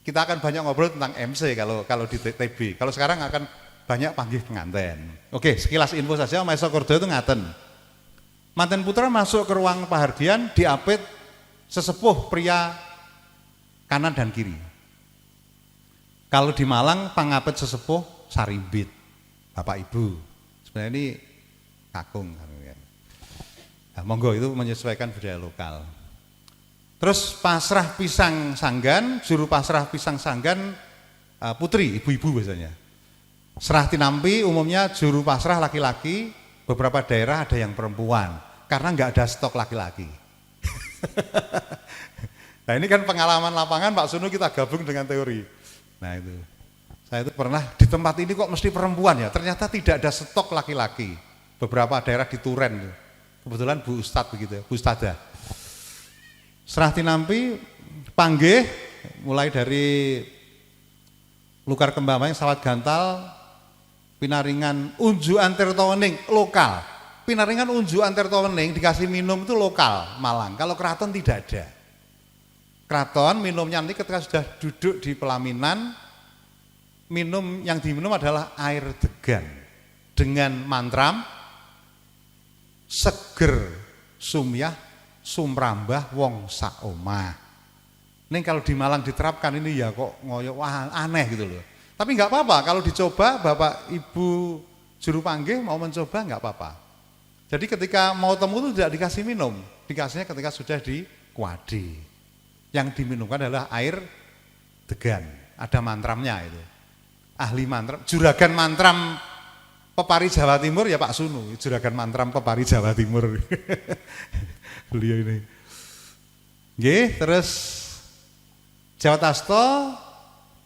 kita akan banyak ngobrol tentang MC kalau di TB. Kalau sekarang akan banyak panggih pengantin. Oke, sekilas info saja, Maesa Kurda itu ngaten. Manten putra masuk ke ruang pahargyan, diapit sesepuh pria kanan dan kiri. Kalau di Malang pangapit sesepuh sarimbit. Bapak Ibu, sebenarnya ini kakung. Nah, monggo itu menyesuaikan budaya lokal. Terus pasrah pisang sanggan, juru pasrah pisang sanggan putri, ibu-ibu biasanya. Serah tinampi umumnya juru pasrah laki-laki, beberapa daerah ada yang perempuan, karena nggak ada stok laki-laki. Nah ini kan pengalaman lapangan Pak Sunu kita gabung dengan teori. Nah itu. Saya itu pernah di tempat ini kok mesti perempuan ya, ternyata tidak ada stok laki-laki. Beberapa daerah di Turen, kebetulan Bu Ustadz begitu ya, Bu Ustadzah. Serah tinampi, panggih, mulai dari Lukar Kembamang, Sawat Gantal, Pinaringan, Unjukan Tirtawening, lokal. Pinaringan, Unjukan Tirtawening dikasih minum itu lokal, Malang. Kalau keraton tidak ada. Keraton minumnya nanti ketika sudah duduk di pelaminan, minum yang diminum adalah air degan dengan mantram seger sumyah sumrambah wong sak omah. Ning kalau di Malang diterapkan ini ya kok ngoyo wah aneh gitu loh. Tapi nggak apa-apa kalau dicoba, Bapak Ibu juru panggih mau mencoba nggak apa-apa. Jadi ketika mau temu itu tidak dikasih minum, dikasihnya ketika sudah di kuadi. Yang diminumkan adalah air degan, ada mantramnya itu. Ahli mantram, juragan mantram Pepari Jawa Timur ya Pak Sunu, juragan mantram Pepari Jawa Timur. Beliau ini. Nggih, terus Jawa Tasto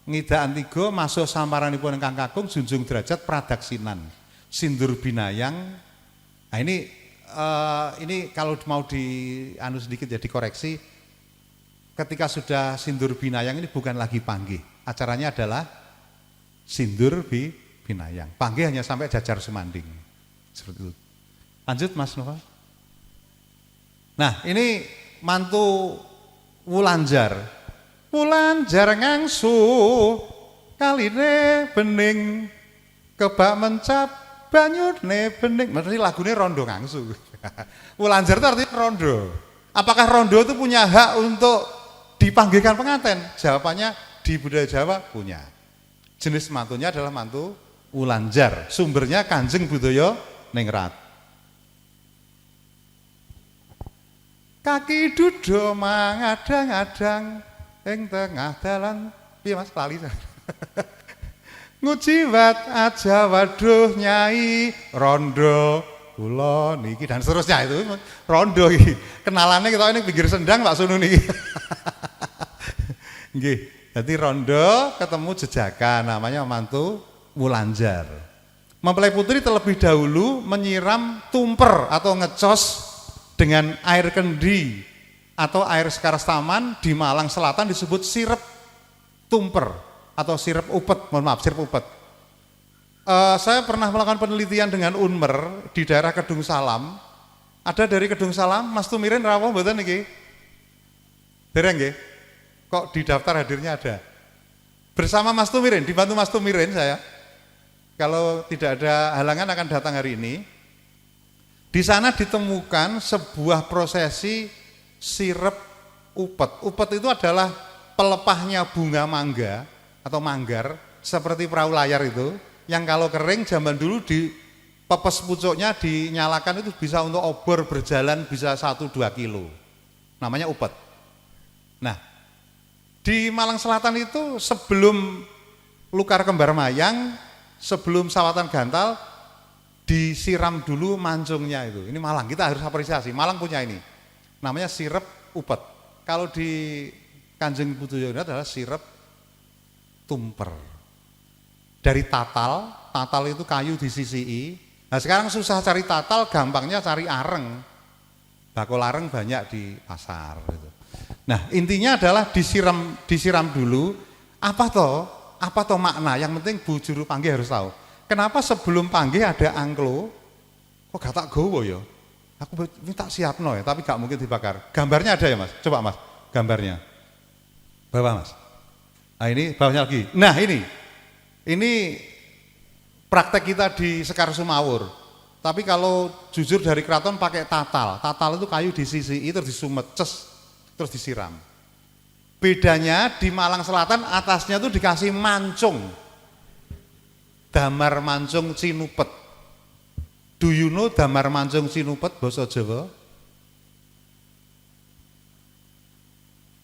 ngidaan 3 masuk samaranipun ingkang kakung junjung derajat pradaksinan sindur binayang. Nah ini kalau mau di anu sedikit ya dikoreksi, ketika sudah sindur binayang ini bukan lagi panggih, acaranya adalah sindur binayang. Panggih hanya sampai jajar sumanding. Seperti itu. Lanjut Mas Nova. Nah, ini mantu Wulanjar. Wulanjar ngangsu kaline bening kebak mencap banyune bening. Berarti lagunya rondo ngangsu. Wulanjar itu artinya rondo. Apakah rondo itu punya hak untuk dipanggilkan pengantin? Jawabannya di budaya Jawa punya. Jenis mantunya adalah mantu Wulanjar. Sumbernya Kanjeng Budaya Ningrat. Kaki dudo mangadang-adang ing tengah dalan. Piye Mas lali. Ngujiwat aja waduh nyai rondo kula niki dan seterusnya itu rondo iki. Kenalannya kita ini pinggir sendang Pak Sunu niki. Nggih. Jadi rondo ketemu jejakan, namanya mantu Wulanjar. Mempelai putri terlebih dahulu menyiram tumper atau ngecos dengan air kendi atau air sekaras taman. Di Malang Selatan disebut sirep tumper atau sirep upet, mohon maaf sirep upet. Saya pernah melakukan penelitian dengan Unmer di daerah Kedung Salam. Ada dari Kedung Salam, Mas Tumirin rawuh mboten niki? Dereng nggih? Kok di daftar hadirnya ada? Bersama Mas Tumirin, dibantu Mas Tumirin saya. Kalau tidak ada halangan akan datang hari ini. Di sana ditemukan sebuah prosesi sirep upet. Upet itu adalah pelepahnya bunga mangga atau manggar seperti perahu layar itu, yang kalau kering zaman dulu di pepes pucuknya dinyalakan itu bisa untuk obor berjalan bisa 1-2 kilo. Namanya upet. Nah, di Malang Selatan itu sebelum Lukar Kembar Mayang, sebelum Sawatan Gantal, disiram dulu mancungnya itu. Ini Malang, kita harus apresiasi. Malang punya ini. Namanya sirep upet. Kalau di Kanjeng Budaya adalah sirep tumper. Dari tatal, tatal itu kayu disisii. Nah sekarang susah cari tatal, gampangnya cari areng. Bakul areng banyak di pasar gitu. Nah intinya adalah disiram dulu. Apa toh makna? Yang penting Bu Juru Panggih harus tahu. Kenapa sebelum panggih ada angklo? Kok gak tak gowo ya? Aku minta siapno ya, tapi gak mungkin dibakar. Gambarnya ada ya Mas? Coba Mas, gambarnya. Bawa Mas. Nah ini bawahnya lagi. Nah ini praktek kita di Sekar Sumawur. Tapi kalau jujur dari keraton pakai tatal. Tatal itu kayu disisii terus disumet, terus disiram. Bedanya di Malang Selatan atasnya tuh dikasih mancung. Damar mancung cinupet. Do you know damar mancung cinupet basa Jawa?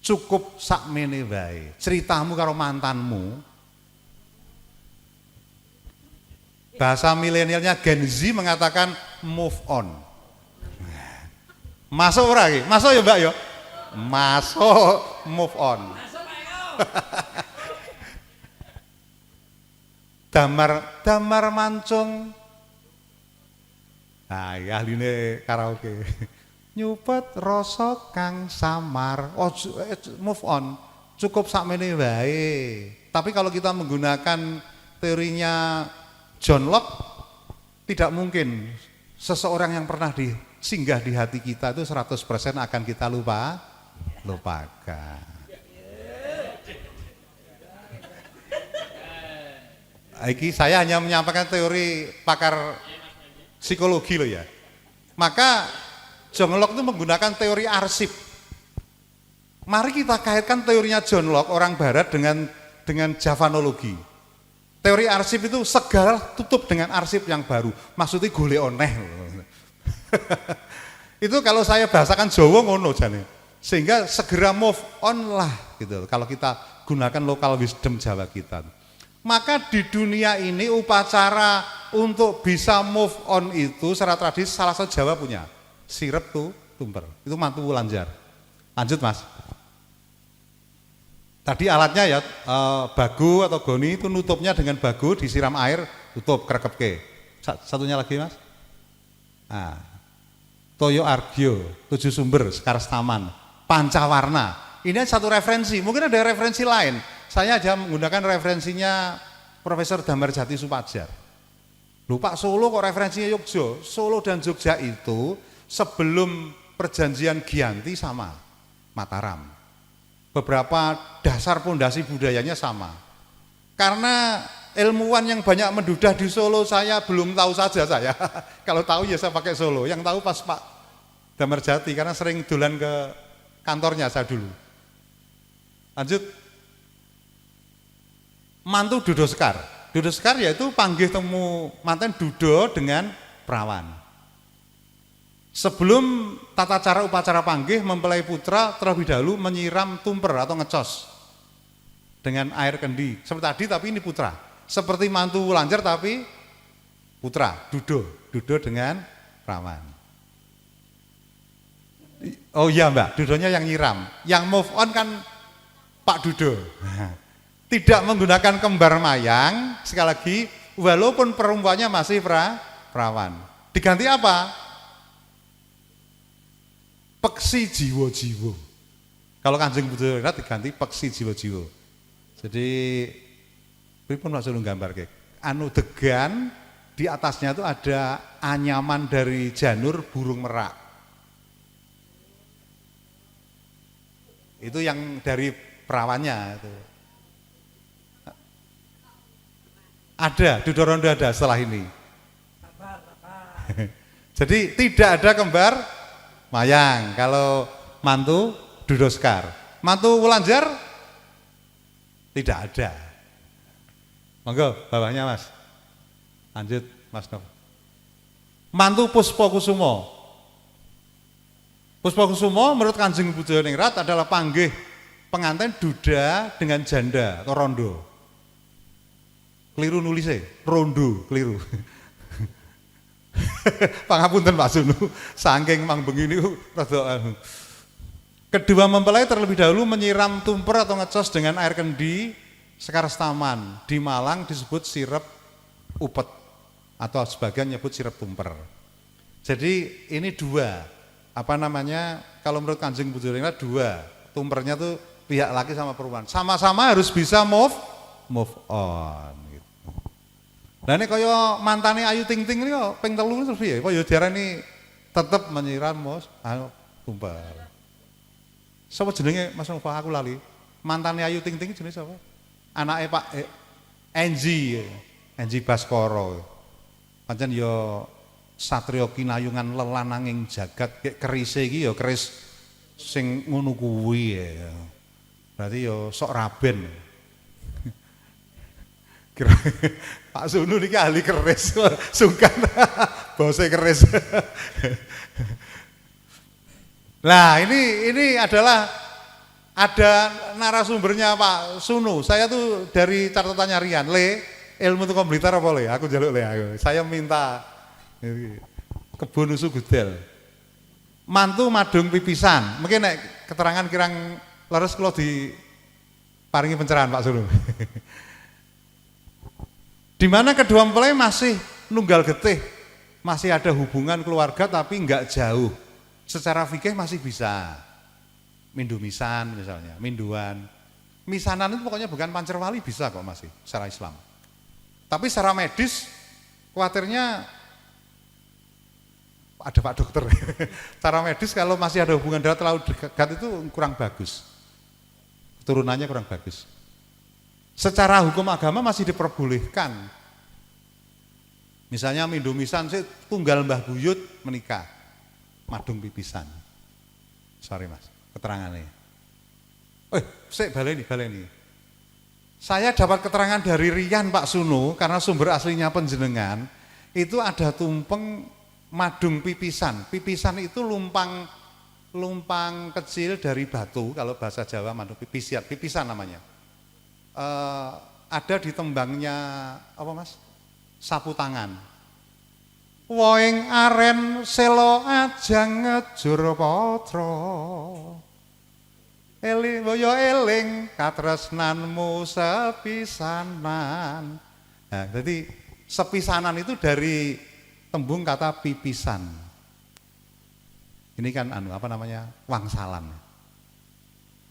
Cukup sakmene wae. Ceritamu karo mantanmu. Bahasa milenialnya Gen Z mengatakan move on. Masuk ora iki? Masuk ya Mbak ya? Masuk, move on. damar mancung. Nah, ya ahline karaoke. Nyupet rasa kang samar. Oh, move on. Cukup sakmene wae. Tapi kalau kita menggunakan teorinya John Locke, tidak mungkin seseorang yang pernah singgah di hati kita itu 100% akan kita lupakan. Iki saya hanya menyampaikan teori pakar psikologi loh ya. Maka John Locke itu menggunakan teori arsip. Mari kita kaitkan teorinya John Locke orang barat dengan javanologi. Teori arsip itu segala tutup dengan arsip yang baru. Maksudnya golek oneh. Itu kalau saya bahasakan Jawa ngono jane. Sehingga segera move on lah gitu. Kalau kita gunakan local wisdom Jawa kita. Maka di dunia ini upacara untuk bisa move on itu secara tradisi salah satu Jawa punya. Sirep tuh tumper. Itu mantu Wulandjar. Lanjut Mas. Tadi alatnya ya bagu atau goni itu nutupnya dengan bagu disiram air, tutup kerekepke. Satunya lagi Mas. Nah, Toyo Argyo, 7 sumber, Sekar Taman, Pancawarna. Ini satu referensi, mungkin ada referensi lain. Saya aja menggunakan referensinya Profesor Damarjati Supadjar. Lupa Solo kok referensinya Yogyo. Solo dan Jogja itu sebelum perjanjian Giyanti sama Mataram. Beberapa dasar pondasi budayanya sama. Karena ilmuwan yang banyak mendudah di Solo saya belum tahu saja saya. Kalau tahu ya saya pakai Solo. Yang tahu pas Pak Damarjati karena sering dolan ke kantornya saya dulu. Lanjut. Mantu Dudo Sekar. Dudo Sekar yaitu panggih temu manten Dudo dengan perawan. Sebelum tata cara upacara panggih mempelai putra terlebih dahulu menyiram tumper atau ngecos dengan air kendi. Seperti tadi tapi ini putra. Seperti mantu Wulandjar tapi putra, Dudo dengan perawan. Oh iya Mbak, Dudonya yang nyiram. Yang move on kan Pak Dudo. Tidak menggunakan kembar mayang, sekali lagi walaupun perempuannya masih perawan. Diganti apa? Peksi jiwo-jiwo. Kalau Kanjeng Buddha diganti peksi jiwo-jiwo. Jadi pripun Mas Sulung gambar kayak anu degan di atasnya itu ada anyaman dari janur burung merak. Itu yang dari perawannya itu. Ada, Dudorondo ada setelah ini. Jadi tidak ada kembar mayang kalau mantu Dudo Sekar. Mantu Wulandjar tidak ada. Monggo bawahnya Mas. Lanjut Mas Nov. Mantu Puspakusumo. Puspakusumo menurut Kanjeng Budayaningrat adalah panggih pengantin duda dengan janda atau rondo. Keliru nulisnya, rondo, keliru. Pangapunten Pak Sunu, saking mang bengi niku rada anu. Kedua mempelai terlebih dahulu menyiram tumper atau ngecos dengan air kendi Sekar Taman. Di Malang disebut sirep upet atau sebagian nyebut sirep tumper. Jadi ini dua, apa namanya? Kalau menurut Kanjeng Budayaningrat dua, tumpernya tuh pihak laki sama perempuan. Sama-sama harus bisa move on. Nah ini kaya mantane Ayu Ting Ting ini kok ping 3 terus piye? Kaya diarani tetep menyiram tumper. Sapa jenenge Mas Nova aku lali. Mantane Ayu Ting Ting jenenge sapa? Anake Pak Enji Baskoro. Pancen ya satriya kinayungan lelananging jagat kerise iki ya keris sing ngono kuwi ya. Berarti ya sok raben. Pak Sunu niki ahli keris, sungkan bose keris. Nah ini adalah ada narasumbernya Pak Sunu. Saya tuh dari catatannya Rian, ilmu tukang Blitar apa le? Aku jaluk le aku. Saya minta kebun usu gudel. Mantu madung pipisan. Mungkin nek keterangan kirang leres kula di paringi pencerahan Pak Sunu. Di mana kedua mempelai masih nunggal getih, masih ada hubungan keluarga tapi enggak jauh. Secara fikih masih bisa. Mindu misan misalnya, minduan. Misanan itu pokoknya bukan pancerwali bisa kok masih secara Islam. Tapi secara medis khawatirnya ada Pak Dokter. Secara medis kalau masih ada hubungan darah terlalu dekat itu kurang bagus. Turunannya kurang bagus. Secara hukum agama masih diperbolehkan. Misalnya mindu misan sih tunggal Mbah Buyut menikah. Madung pipisan. Sorry Mas, keterangannya. Baleni. Saya dapat keterangan dari Rian Pak Sunu karena sumber aslinya panjenengan itu ada tumpeng madung pipisan. Pipisan itu lumpang kecil dari batu, kalau bahasa Jawa madung pipisan namanya. Ada di tembangnya apa Mas? Sapu tangan. Woing aren selo ajang ngejur patra. Eling boyo eling katresnanmu sepisanan. Nah, jadi sepisanan itu dari tembung kata pipisan. Ini kan wangsalan.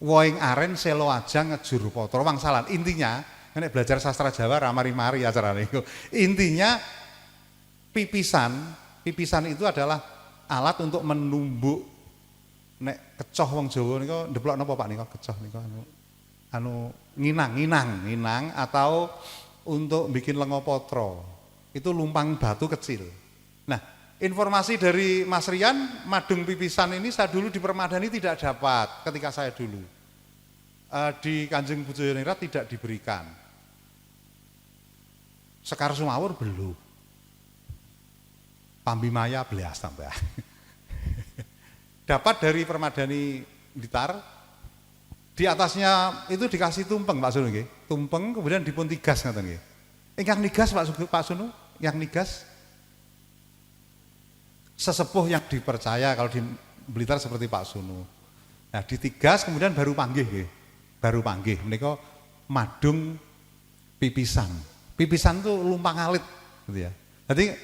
Woing aren selo ajang ngejur patra wangsalan. Intinya, nek belajar sastra Jawa ramari-mari acara niku. Intinya pipisan itu adalah alat untuk menumbuk nek kecoh wong Jawa niku ndeplok napa Pak niku kecoh niku nginang atau untuk bikin lenga patra. Itu lumpang batu kecil. Nah, informasi dari Mas Rian, madung pipisan ini saya dulu di Permadani tidak dapat ketika saya dulu. Di Kanjeng Bujoyoningrat tidak diberikan. Sekar Sumawur belum. Pambimaya belas tambah. Dapat dari Permadani Blitar. Di atasnya itu dikasih tumpeng Pak Sunu nggih. Tumpeng kemudian dipun tigas ngoten nggih. Ingkang nigas Pak Sunu, yang nigas sesepuh yang dipercaya kalau di Blitar seperti Pak Sunu. Nah, ditigas kemudian baru panggih nggih. Baru panggih menika madung pipisan. Pipisan itu lumpang alit gitu ya. Jadi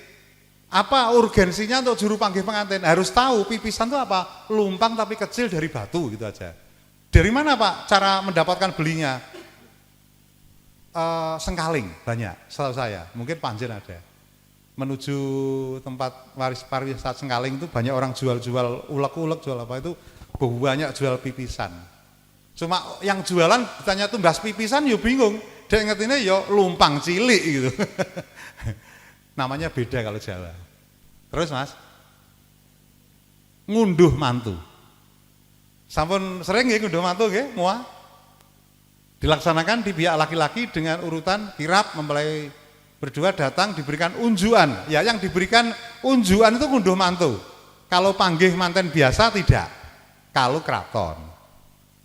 apa urgensinya untuk juru panggih pengantin? Harus tahu pipisan itu apa? Lumpang tapi kecil dari batu gitu aja. Dari mana Pak cara mendapatkan belinya? Sengkaling banyak, setahu saya. Mungkin Panjen ada. Menuju tempat pariwisata Sengkaling itu banyak orang jual-jual ulek-ulek, jual apa itu banyak jual pipisan. Cuma yang jualan ditanya tumbas pipisan ya bingung. Dia ngertinya ya lumpang cilik gitu. Namanya beda kalau Jawa. Terus Mas, ngunduh mantu. Sampun sering nggih ngunduh mantu nggih, muah. Dilaksanakan di pihak laki-laki dengan urutan kirap mempelai berdua datang diberikan unjuan. Ya, yang diberikan unjuan itu ngunduh mantu. Kalau panggih manten biasa tidak. Kalau kraton.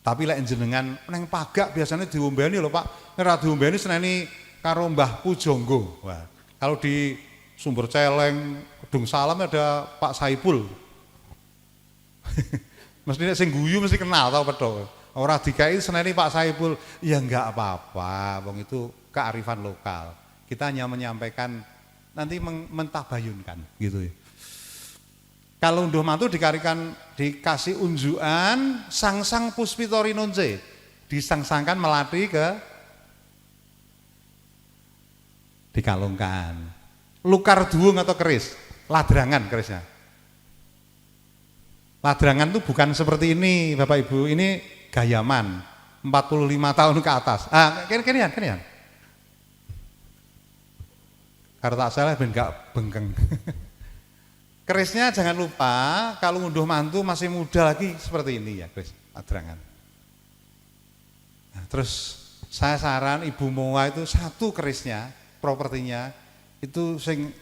Tapi lek jenengan neng pagak biasanya diombeni lho Pak. Nek ra diombeni seneni karo Mbah Pujangga. Wah. Kalau di Sumber Celeng, Kedung Salam ada Pak Saipul. Mesti sing guyu mesti kenal tau pedho. Ora dikai seneni Pak Saipul, ya enggak apa-apa, wong itu kearifan lokal. Kita hanya menyampaikan nanti mentabayunkan gitu ya. Kalau unduh mantu dikasih unjuan sangsang puspitori nonce. Disangsangkan melati ke dikalungkan. Lukar duung atau keris, ladrangan kerisnya. Ladrangan itu bukan seperti ini Bapak Ibu, ini gayaman 45 tahun ke atas. Kenian. Karena tak salah ben gak bengkeng. Kerisnya jangan lupa kalau ngunduh mantu masih muda lagi seperti ini ya keris ladrangan. Nah, terus saya saran Ibu Moa itu satu kerisnya, propertinya itu sing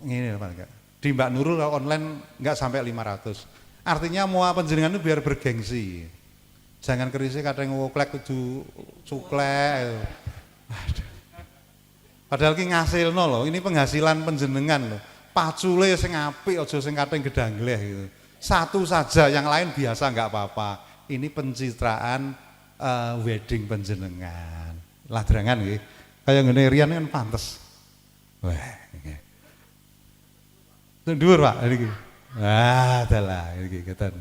ngene Pak. Di Mbak Nurul kalau online enggak sampai 500. Artinya Moa panjenengan itu biar bergengsi. Jangan kerisnya kadang ngoklek kudu cuklek. Padahal ki ngasilno lho, ini penghasilan panjenengan lho. Pacule sing apik aja sing kating gedhangleh gitu. Satu saja, yang lain biasa enggak apa-apa. Ini pencitraan wedding panjenengan. Ladrangan nggih. Kayak ngene Rian kan pantes. Wah, nggih. Dhuwur, Pak, niki. Ah, dalah iki ngeten.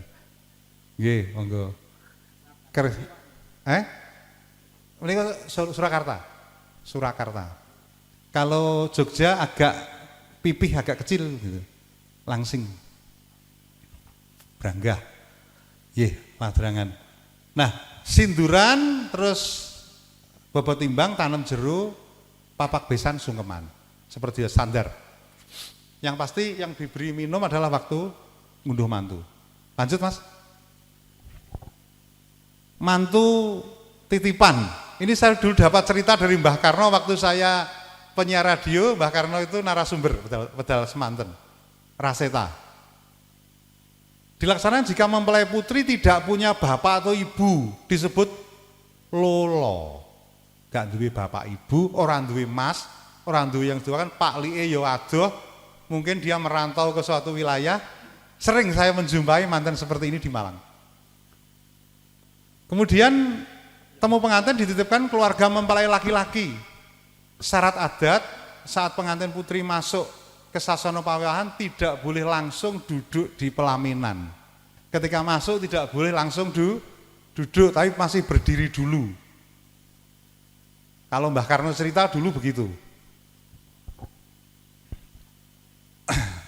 Nggih, monggo. Menika Surakarta. Surakarta. Kalau Jogja agak pipih agak kecil gitu. Langsing. Branggah. Nggih, Madranggan. Nah, sinduran terus bobot timbang tanam jeru papak besan sungkeman. Seperti standar. Yang pasti yang diberi minum adalah waktu ngunduh mantu. Lanjut, Mas. Mantu titipan. Ini saya dulu dapat cerita dari Mbah Karno waktu saya penyiar radio. Mbah Karno itu narasumber pedal semanten, Raseta. Dilaksanakan jika mempelai putri tidak punya bapak atau ibu, disebut lolo. Gak duwe bapak ibu, orang duwe mas, orang duwe yang tua kan Pak Lie yo adoh. Mungkin dia merantau ke suatu wilayah. Sering saya menjumpai mantan seperti ini di Malang. Kemudian temu pengantin dititipkan keluarga mempelai laki-laki. Syarat adat saat pengantin putri masuk ke sasana paweahan tidak boleh langsung duduk di pelaminan. Ketika masuk tidak boleh langsung duduk, tapi masih berdiri dulu. Kalau Mbah Karno cerita dulu begitu.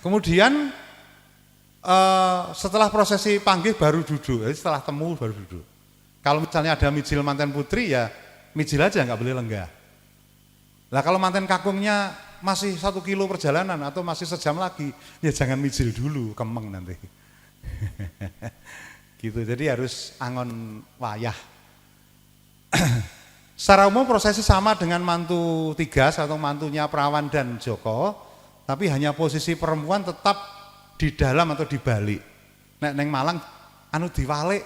Kemudian setelah prosesi panggih baru duduk, jadi setelah temu baru duduk. Kalau misalnya ada mijil manten putri ya mijil aja nggak boleh lenggah. Lah kalau manten kakungnya masih 1 kilo perjalanan atau masih sejam lagi, ya jangan mijil dulu, kemeng nanti. Gitu, jadi harus angon wayah. Secara umum prosesi sama dengan mantu tigas atau mantunya perawan dan Joko, tapi hanya posisi perempuan tetap di dalam atau di balik. Nek neng Malang anu diwalik,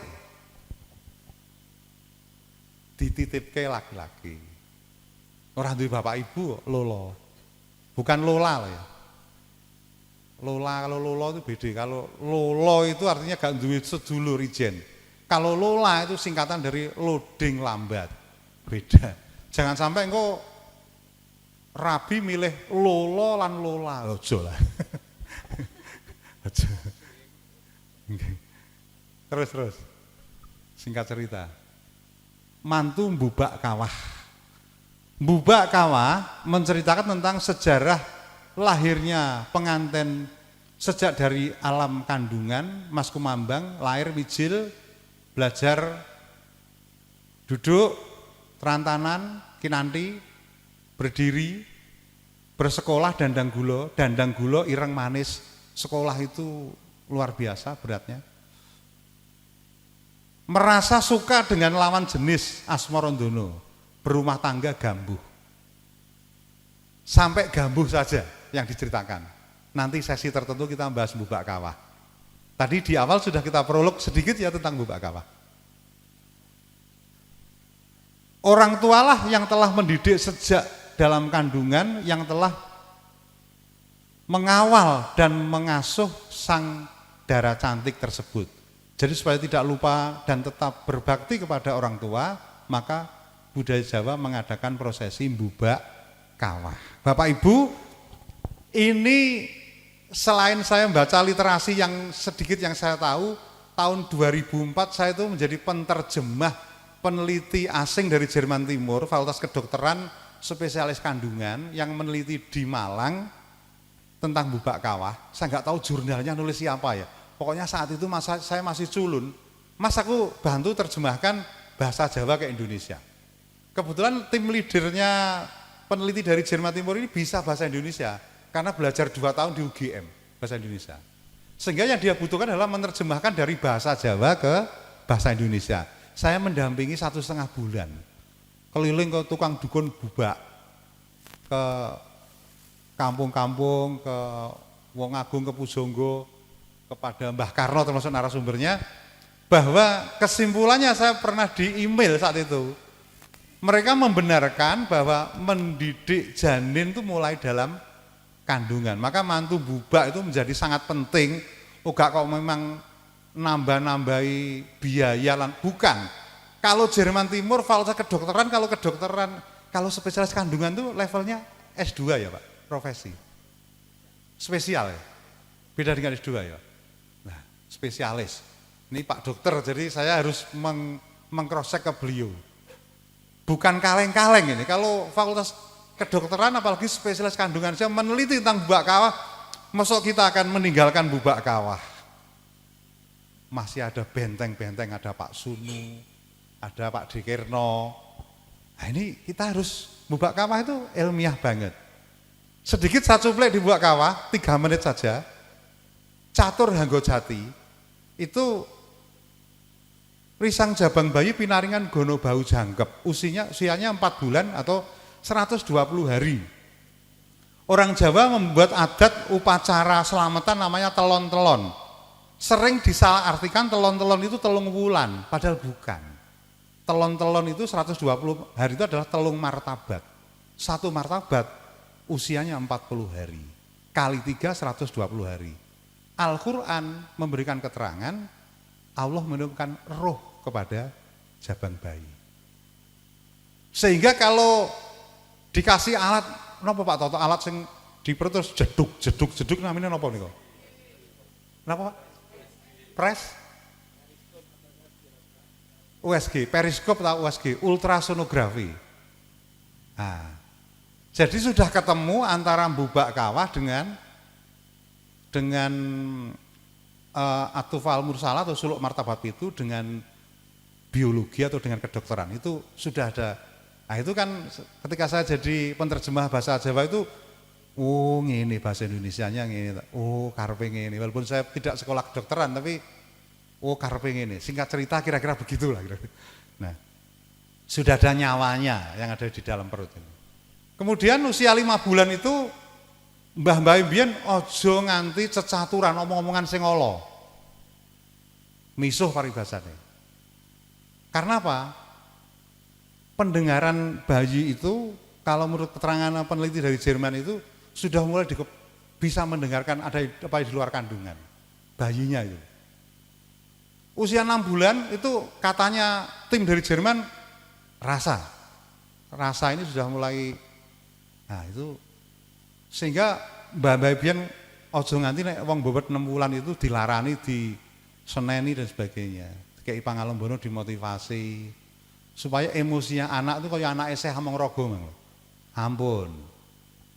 dititipke laki-laki. Orang duwe bapak ibu lolo. Bukan lola loh ya. Lola, kalau lolo itu beda. Kalau lolo itu artinya gak duwe sedulur ijen. Kalau lola itu singkatan dari loading lambat. Beda. Jangan sampai engko rabi milih lolo lan lola. Ojo lah. Ojo. Terus. Singkat cerita. Mantu Mbubak Kawah. Mbubak Kawah menceritakan tentang sejarah lahirnya pengantin sejak dari alam kandungan. Mas Kumambang lahir mijil, belajar duduk, terantanan, kinanti, berdiri, bersekolah dandang gulo ireng manis. Sekolah itu luar biasa beratnya. Merasa suka dengan lawan jenis Asmarandono, berumah tangga gambuh. Sampai gambuh saja yang diceritakan. Nanti sesi tertentu kita membahas Mbubak Kawah. Tadi di awal sudah kita prolog sedikit ya tentang Mbubak Kawah. Orang tualah yang telah mendidik sejak dalam kandungan, yang telah mengawal dan mengasuh sang dara cantik tersebut. Jadi supaya tidak lupa dan tetap berbakti kepada orang tua, maka budaya Jawa mengadakan prosesi Mbubak Kawah. Bapak Ibu, ini selain saya membaca literasi yang sedikit yang saya tahu, tahun 2004 saya itu menjadi penterjemah peneliti asing dari Jerman Timur, Fakultas Kedokteran, spesialis kandungan yang meneliti di Malang tentang Mbubak Kawah. Saya nggak tahu jurnalnya nulis siapa ya. Pokoknya saat itu saya masih culun. Mas aku bantu terjemahkan bahasa Jawa ke Indonesia. Kebetulan tim leadernya peneliti dari Jerman Timur ini bisa bahasa Indonesia karena belajar 2 tahun di UGM bahasa Indonesia. Sehingga yang dia butuhkan adalah menerjemahkan dari bahasa Jawa ke bahasa Indonesia. Saya mendampingi 1,5 bulan. Keliling ke tukang dukun bubak, ke kampung-kampung, ke Wong Agung, ke Pujangga, kepada Mbah Karno termasuk narasumbernya, bahwa kesimpulannya saya pernah di email saat itu. Mereka membenarkan bahwa mendidik janin itu mulai dalam kandungan. Maka mantu bubak itu menjadi sangat penting. Enggak kok memang nambah-nambahi biaya, bukan. Kalau Jerman Timur fakultas kedokteran, kalau kedokteran kalau spesialis kandungan tuh levelnya S2 ya Pak, profesi. Spesial ya. Beda dengan S2 ya. Nah, spesialis. Ini Pak Dokter, jadi saya harus mengcross-check ke beliau. Bukan kaleng-kaleng ini. Kalau fakultas kedokteran apalagi spesialis kandungan saya meneliti tentang bubak kawah, masuk kita akan meninggalkan bubak kawah. Masih ada benteng-benteng, ada Pak Sunu, ada Pak Dikirno. Nah ini kita harus, bubak kawah itu ilmiah banget. Sedikit saya cuplek di bubak kawah, 3 menit saja. Catur Hanggojati, itu risang jabang bayi pinaringan gono bau jangkep, usianya 4 bulan atau 120 hari. Orang Jawa membuat adat upacara selamatan namanya telon-telon. Sering disalahartikan telon-telon itu telung wulan, padahal bukan. Telon-telon itu 120 hari itu adalah telung martabat. 1 martabat usianya 40 hari. Kali 3 120 hari. Al-Quran memberikan keterangan Allah menurunkan roh kepada jabang bayi. Sehingga kalau dikasih alat, napa Pak Toto, alat sing di perut terus jeduk namanya napa niku? Napa Pak? Pres? USG, periskop atau USG, ultrasonografi. Nah, jadi sudah ketemu antara bubak kawah dengan Atufal Mursala atau suluk martabat itu dengan biologi atau dengan kedokteran itu sudah ada. Nah itu kan ketika saya jadi penerjemah bahasa Jawa itu, oh ngene bahasa Indonesianya ngene, oh karepe ngene. Walaupun saya tidak sekolah kedokteran tapi oh karepe ngene. Singkat cerita kira-kira begitulah. Nah sudah ada nyawanya yang ada di dalam perut ini. Kemudian usia 5 bulan itu mbah-mbah mbiyen aja nganti cecaturan omong-omongan sing ala. Misuh paribasane. Karena apa? Pendengaran bayi itu kalau menurut keterangan peneliti dari Jerman itu sudah mulai bisa mendengarkan ada apa di luar kandungan bayinya itu. Usia 6 bulan itu katanya tim dari Jerman rasa ini sudah mulai, nah itu sehingga mbak-mbak biyen aja nganti nek wong bobot 6 bulan itu dilarani, diseneni dan sebagainya. Kayak pangalembono dimotivasi supaya emosinya anak itu kaya anak eseh among rogo mang. Ampun.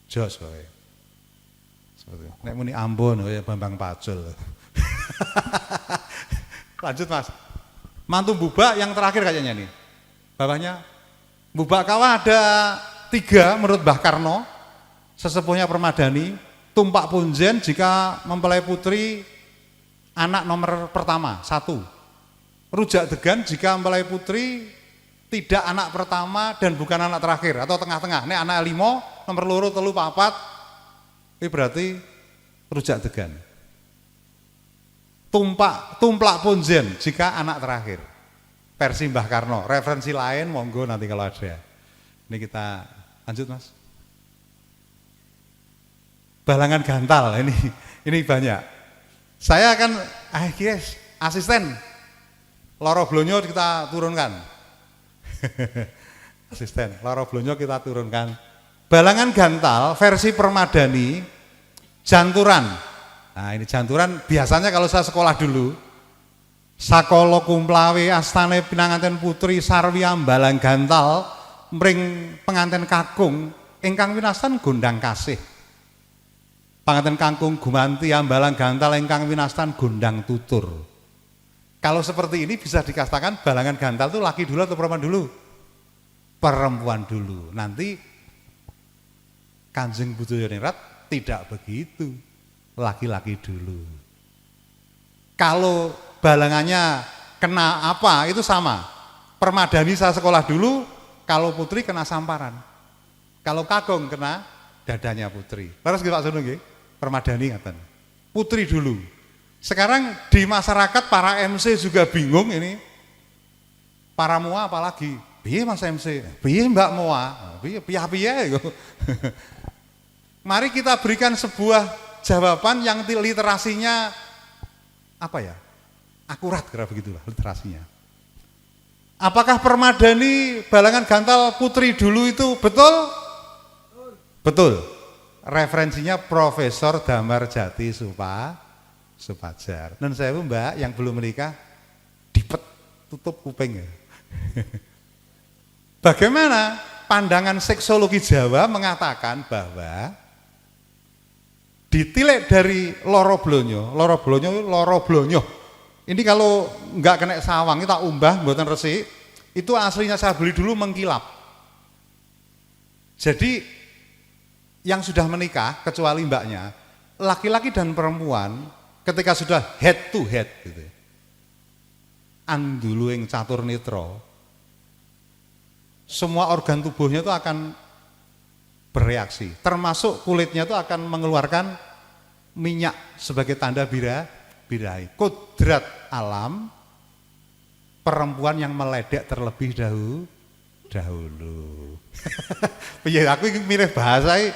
Jos kowe. Seperti nek muni ampun kaya Bambang Pacul. Lanjut Mas. Mantu bubak yang terakhir kayaknya nih. Bawahnya bubak kawah ada 3 menurut Mbah Karno. Sesepuhnya Permadani, tumpak punjen jika mempelai putri anak nomor pertama 1. Rujak degan jika mempelai putri tidak anak pertama dan bukan anak terakhir atau tengah-tengah. Ini anak 5, nomor 2, 3, 4. Ini berarti rujak degan. Tumplak punjen jika anak terakhir. Versi Mbah Karno. Referensi lain monggo nanti kalau ada. Ini kita lanjut Mas. Balangan gantal ini banyak. Saya akan guys, asisten loro blonyo kita turunkan. Asisten loro blonyo kita turunkan. Balangan gantal versi Permadani janturan. Nah, ini janturan biasanya kalau saya sekolah dulu sakala kumplawe astane pinanganten putri sarwi ambalang gantal mring penganten kakung ingkang winastan gondang kasih. Panganten kangkung gumanti ambalang gantal ingkang winastan gondang tutur. Kalau seperti ini bisa dikatakan balangan gantal itu laki dulu atau perempuan dulu? Perempuan dulu. Nanti Kanjeng Budayoningrat tidak begitu. Laki-laki dulu. Kalau balangannya kena apa itu sama. Permadani saya sekolah dulu, kalau putri kena samparan. Kalau kakung kena dadanya putri. Terus Pak Sono nggih? Permadani ngaten. Putri dulu. Sekarang di masyarakat para MC juga bingung ini. Para mua apalagi? Piye Mas MC? Piye Mbak Mua? Piye? Mari kita berikan sebuah jawaban yang literasinya apa ya? Akurat kira begitulah literasinya. Apakah Permadani Balangan Gantal Putri dulu itu betul? Betul. Referensinya Profesor Damarjati Supajar. Nun sewu Mbak yang belum menikah dipet tutup kuping ya. Bagaimana pandangan seksologi Jawa mengatakan bahwa ditilik dari loro blonyo. Ini kalau nggak kena sawang kita umbah mboten resik, itu aslinya saya beli dulu mengkilap. Jadi yang sudah menikah kecuali mbaknya, laki-laki dan perempuan ketika sudah head to head gitu. Anduluing catur netra, semua organ tubuhnya itu akan bereaksi, termasuk kulitnya itu akan mengeluarkan minyak sebagai tanda birahi. Kodrat alam perempuan yang meledek terlebih dahulu. Piye aku iki milih bahasa iki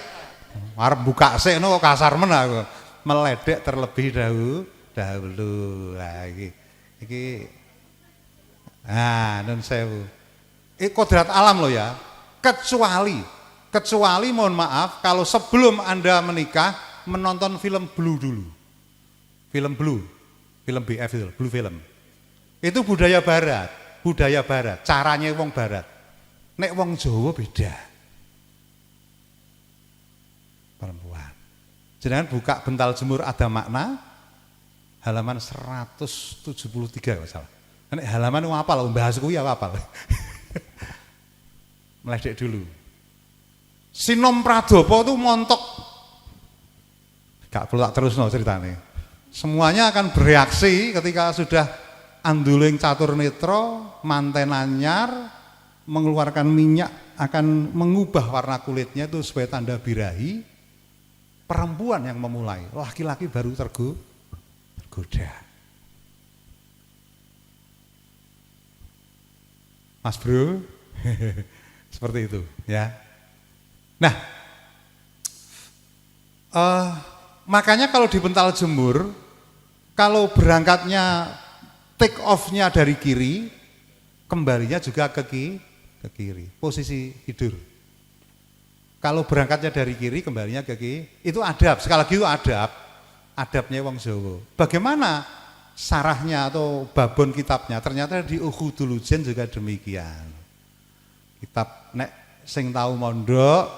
arep buka sik no kasar men aku. Meledek terlebih dahulu. Lah iki nun sewu. Kodrat alam loh ya. Kecuali mohon maaf kalau sebelum Anda menikah menonton film Blue dulu. Film BF itu, Blue Film. Itu budaya barat, caranya wong barat. Nek wong Jawa beda. Perempuan. Jangan buka Bental Jemur Ada Makna halaman 173 kalau salah. Nek halaman apal, bahas kuwi ya apal. Meledek dulu. Sinom Pradopo itu montok. Gak perlu tak terusno ceritanya. Semuanya akan bereaksi ketika sudah anduling catur netra, manten anyar, mengeluarkan minyak, akan mengubah warna kulitnya itu sebagai tanda birahi. Perempuan yang memulai, laki-laki baru tergoda. Mas bro, seperti itu ya. Nah, makanya kalau di Bental Jemur, kalau berangkatnya take off-nya dari kiri, kembalinya juga ke kiri, posisi tidur. Kalau berangkatnya dari kiri, kembalinya ke kiri, itu adab. Sekali lagi itu adabnya wong Jawa. Bagaimana sarahnya atau babon kitabnya? Ternyata di Uhudul Ujen juga demikian. Kitab nek sing tahu mondok,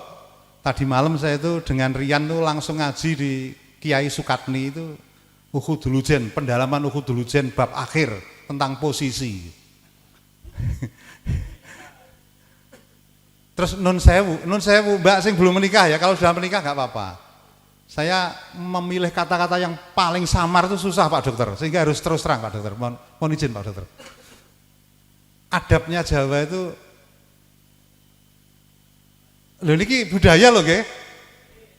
tadi malam saya itu dengan Rian tuh langsung ngaji di Kiai Sukatni itu Uhudul Ujen, pendalaman Uhudul Ujen bab akhir tentang posisi. Terus nun sewu Mbak sing belum menikah ya, kalau sudah menikah nggak apa-apa. Saya memilih kata-kata yang paling samar itu susah Pak Dokter, sehingga harus terus terang Pak Dokter. Mohon izin Pak Dokter. Adabnya Jawa itu, lho niki budaya lho nggih.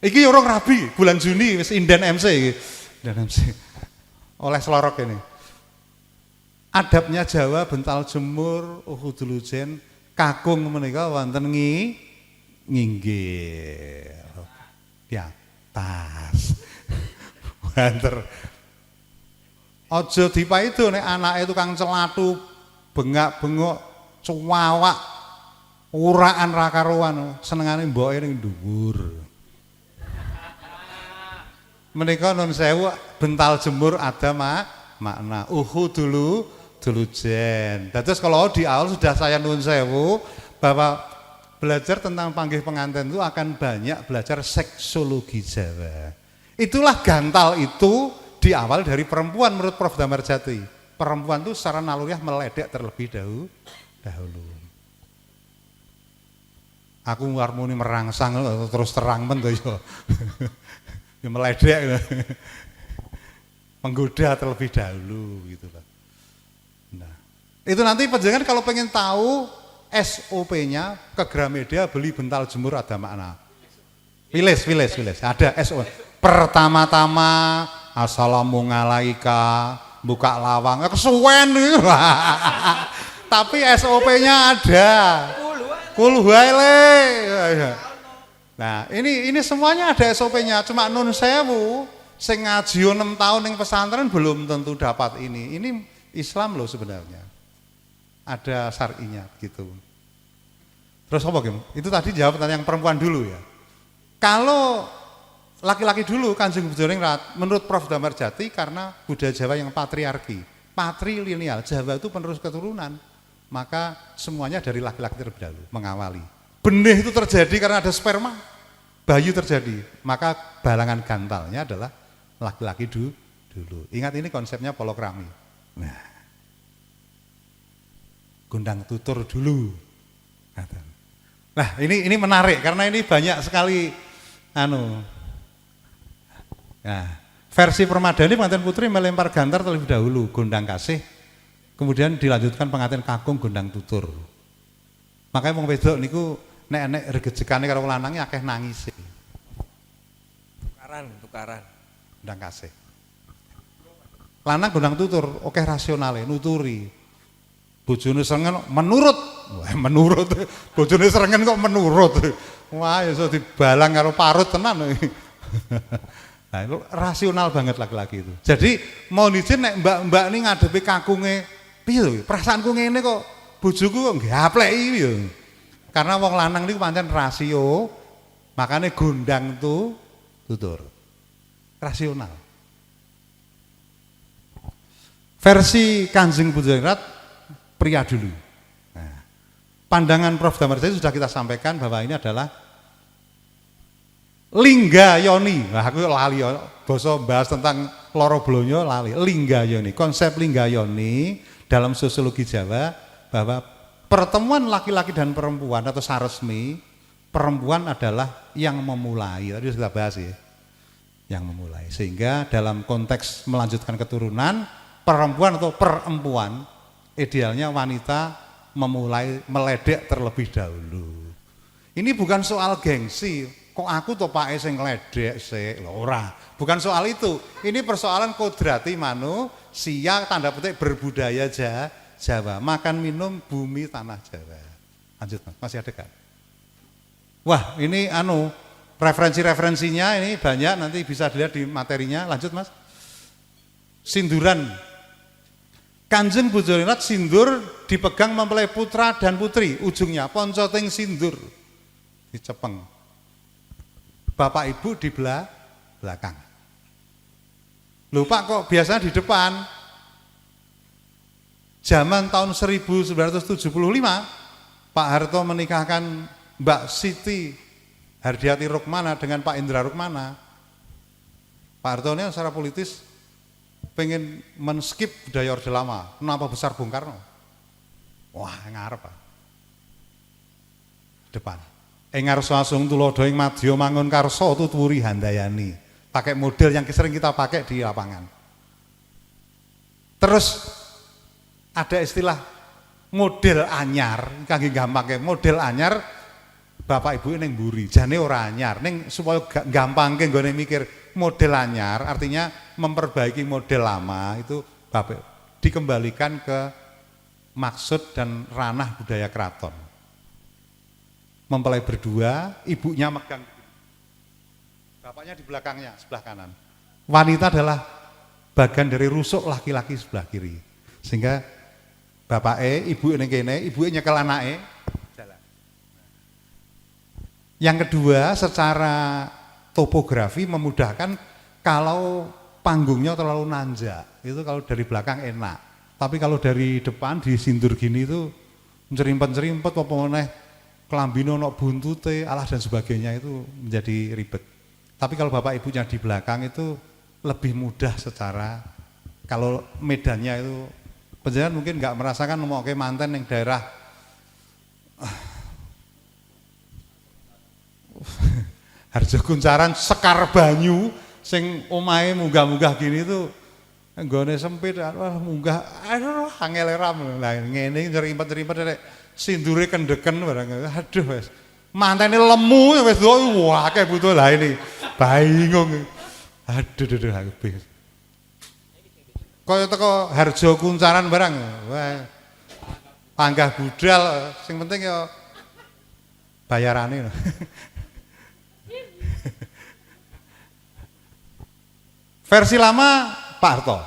Iki urung rabi, bulan Juni wis inden MC iki. Inden MC. Oleh selorok ini. Adabnya Jawa Bental Jemur Uhudul Ujen kakung menika wonten nginggil. Ya. Tas banter ojo dipaido nek anake tukang celatu bengak-bengok cuwawak uraan ra karuan senengane mboke ning dhuwur menika nun sewu Bental Jemur Ada Makna dulu jen. Dados kalau di awal sudah saya nun sewu bahwa belajar tentang panggih pengantin itu akan banyak belajar seksologi Jawa. Itulah gantal itu di awal dari perempuan menurut Prof. Damarjati. Perempuan itu secara naluriah meledek terlebih dahulu. Aku harmoni merangsang terus terang men to yo. Ya meledek. Menggoda terlebih dahulu gitu Pak. Nah, itu nanti panjenengan kalau pengen tahu SOP-nya ke Gramedia beli Bental Jemur Ada Makna. Wilis. Ada SOP. Pertama-tama assalamualaikum, buka lawang. Kesuwen. Tapi SOP-nya ada. Kulhuaile. Nah, ini semuanya ada SOP-nya. Cuma nun sewu sing ngaji 6 tahun ning pesantren belum tentu dapat ini. Ini Islam loh sebenarnya. ada syar'inya gitu. Terus apa Kim? Itu tadi jawab tentang yang perempuan dulu ya. Kalau laki-laki dulu Kanjeng Bojorningrat menurut Prof. Damarjati karena budaya Jawa yang patriarki, patrilineal, Jawa itu penerus keturunan, maka semuanya dari laki-laki terlebih dahulu mengawali. Benih itu terjadi karena ada sperma, bayi terjadi, maka balangan gantalnya adalah laki-laki dulu. Ingat ini konsepnya polokrami. Nah, gundang tutur dulu. Nah, ini menarik karena ini banyak sekali Nah, versi Permadani pengantin putri melempar gantar terlebih dahulu, gondang kasih, kemudian dilanjutkan pengantin kakung gondang tutur. Makanya wong wedok niku nek regejekane karo lanange akeh nangis. Tukaran. Gondang kasih. Lanang gondang tutur, oke rasionale, nuturi. Bojone serengen menurut. Wah, menurut. Bojone serengen kok menurut. Wah, iso dibalang karo parut tenan. Nah, itu rasional banget laki-laki itu. Jadi mau izin nek mbak-mbak ini ngadepi kakunge, piye lho, perasaanku ngene kok bojoku kok gapleki piye. Karena wong lanang niku pancen rasio, makanya gondang tutur. Rasional. Versi Kanjeng Bojorningrat pria dulu. Nah, pandangan Prof. Damarjati sudah kita sampaikan bahwa ini adalah lingga yoni. Nah, aku lali basa bahas tentang loro blonyo lali. Lingga yoni. Konsep lingga yoni dalam sosiologi Jawa bahwa pertemuan laki-laki dan perempuan atau saresmi, perempuan adalah yang memulai. Tadi sudah bahas ya. Yang memulai. Sehingga dalam konteks melanjutkan keturunan, perempuan atau perempuan idealnya wanita memulai meledek terlebih dahulu. Ini bukan soal gengsi. Kok aku toh Pak sing ngledek sik lho ora. Bukan soal itu. Ini persoalan kodrati manusia tanda petik berbudaya Jawa. Makan minum bumi tanah Jawa. Lanjut Mas, masih ada kan? Wah, ini referensi-referensinya ini banyak, nanti bisa dilihat di materinya. Lanjut Mas. Sinduran. Kanjeng Bojorningrat sindur dipegang mempelai putra dan putri, ujungnya poncoting sindur dicepeng. Bapak Ibu di belakang. Lupa kok biasanya di depan. Zaman tahun 1975 Pak Harto menikahkan Mbak Siti Hardiati Rukmana dengan Pak Indra Rukmana. Pak Harto ini secara politis pengen men-skip budaya Orde Lama. Kenapa besar Bung Karno? Wah, ngarep Pak. Depan. Ngarso asung tulodo ing madya mangun karso tuturi handayani. Pakai model yang sering kita pakai di lapangan. Terus ada istilah model anyar, kangge gampangke model anyar Bapak Ibu ning mburi, jane ora anyar. Ning supaya gampangke nggone mikir model anyar artinya memperbaiki model lama itu Bapak dikembalikan ke maksud dan ranah budaya keraton. Mempelai berdua, ibunya megang, bapaknya di belakangnya sebelah kanan. Wanita adalah bagian dari rusuk laki-laki sebelah kiri. Sehingga ibu ini kene, ibu nyekel anake jalan. Yang kedua, secara topografi memudahkan kalau panggungnya terlalu nanjak. Itu kalau dari belakang enak. Tapi kalau dari depan disindur gini itu cerimpet-cerimpet apa meneh kelambine ono buntute, alah dan sebagainya itu menjadi ribet. Tapi kalau bapak ibunya di belakang itu lebih mudah secara kalau medannya itu penjenengan mungkin nggak merasakan nemokke manten yang daerah Harjo Kuncaran Sekar Banyu sing omahe munggah-munggah gini itu nggone sempit munggah aduh angel ram lah ngene nyerimpet-nyerimpet nek sindure kendeken barang aduh wis mantene lemu wis wah akeh butuh lah ini bingung aduh aku bingung kaya teko Harjo Kuncaran barang wah panggah budal sing penting ya bayarane versi lama Pak Harto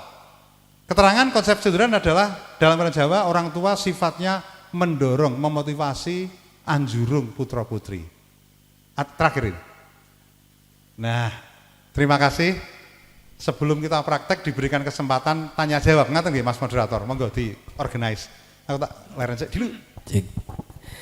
Keterangan konsep Ceduran adalah dalam bahasa Jawa orang tua sifatnya mendorong, memotivasi, anjurung putra putri. Terakhir ini. Nah, terima kasih. Sebelum kita praktek diberikan kesempatan tanya jawab. Ngaten nggih Mas moderator, monggo di organize. Aku tak leren sik dulu. Cik.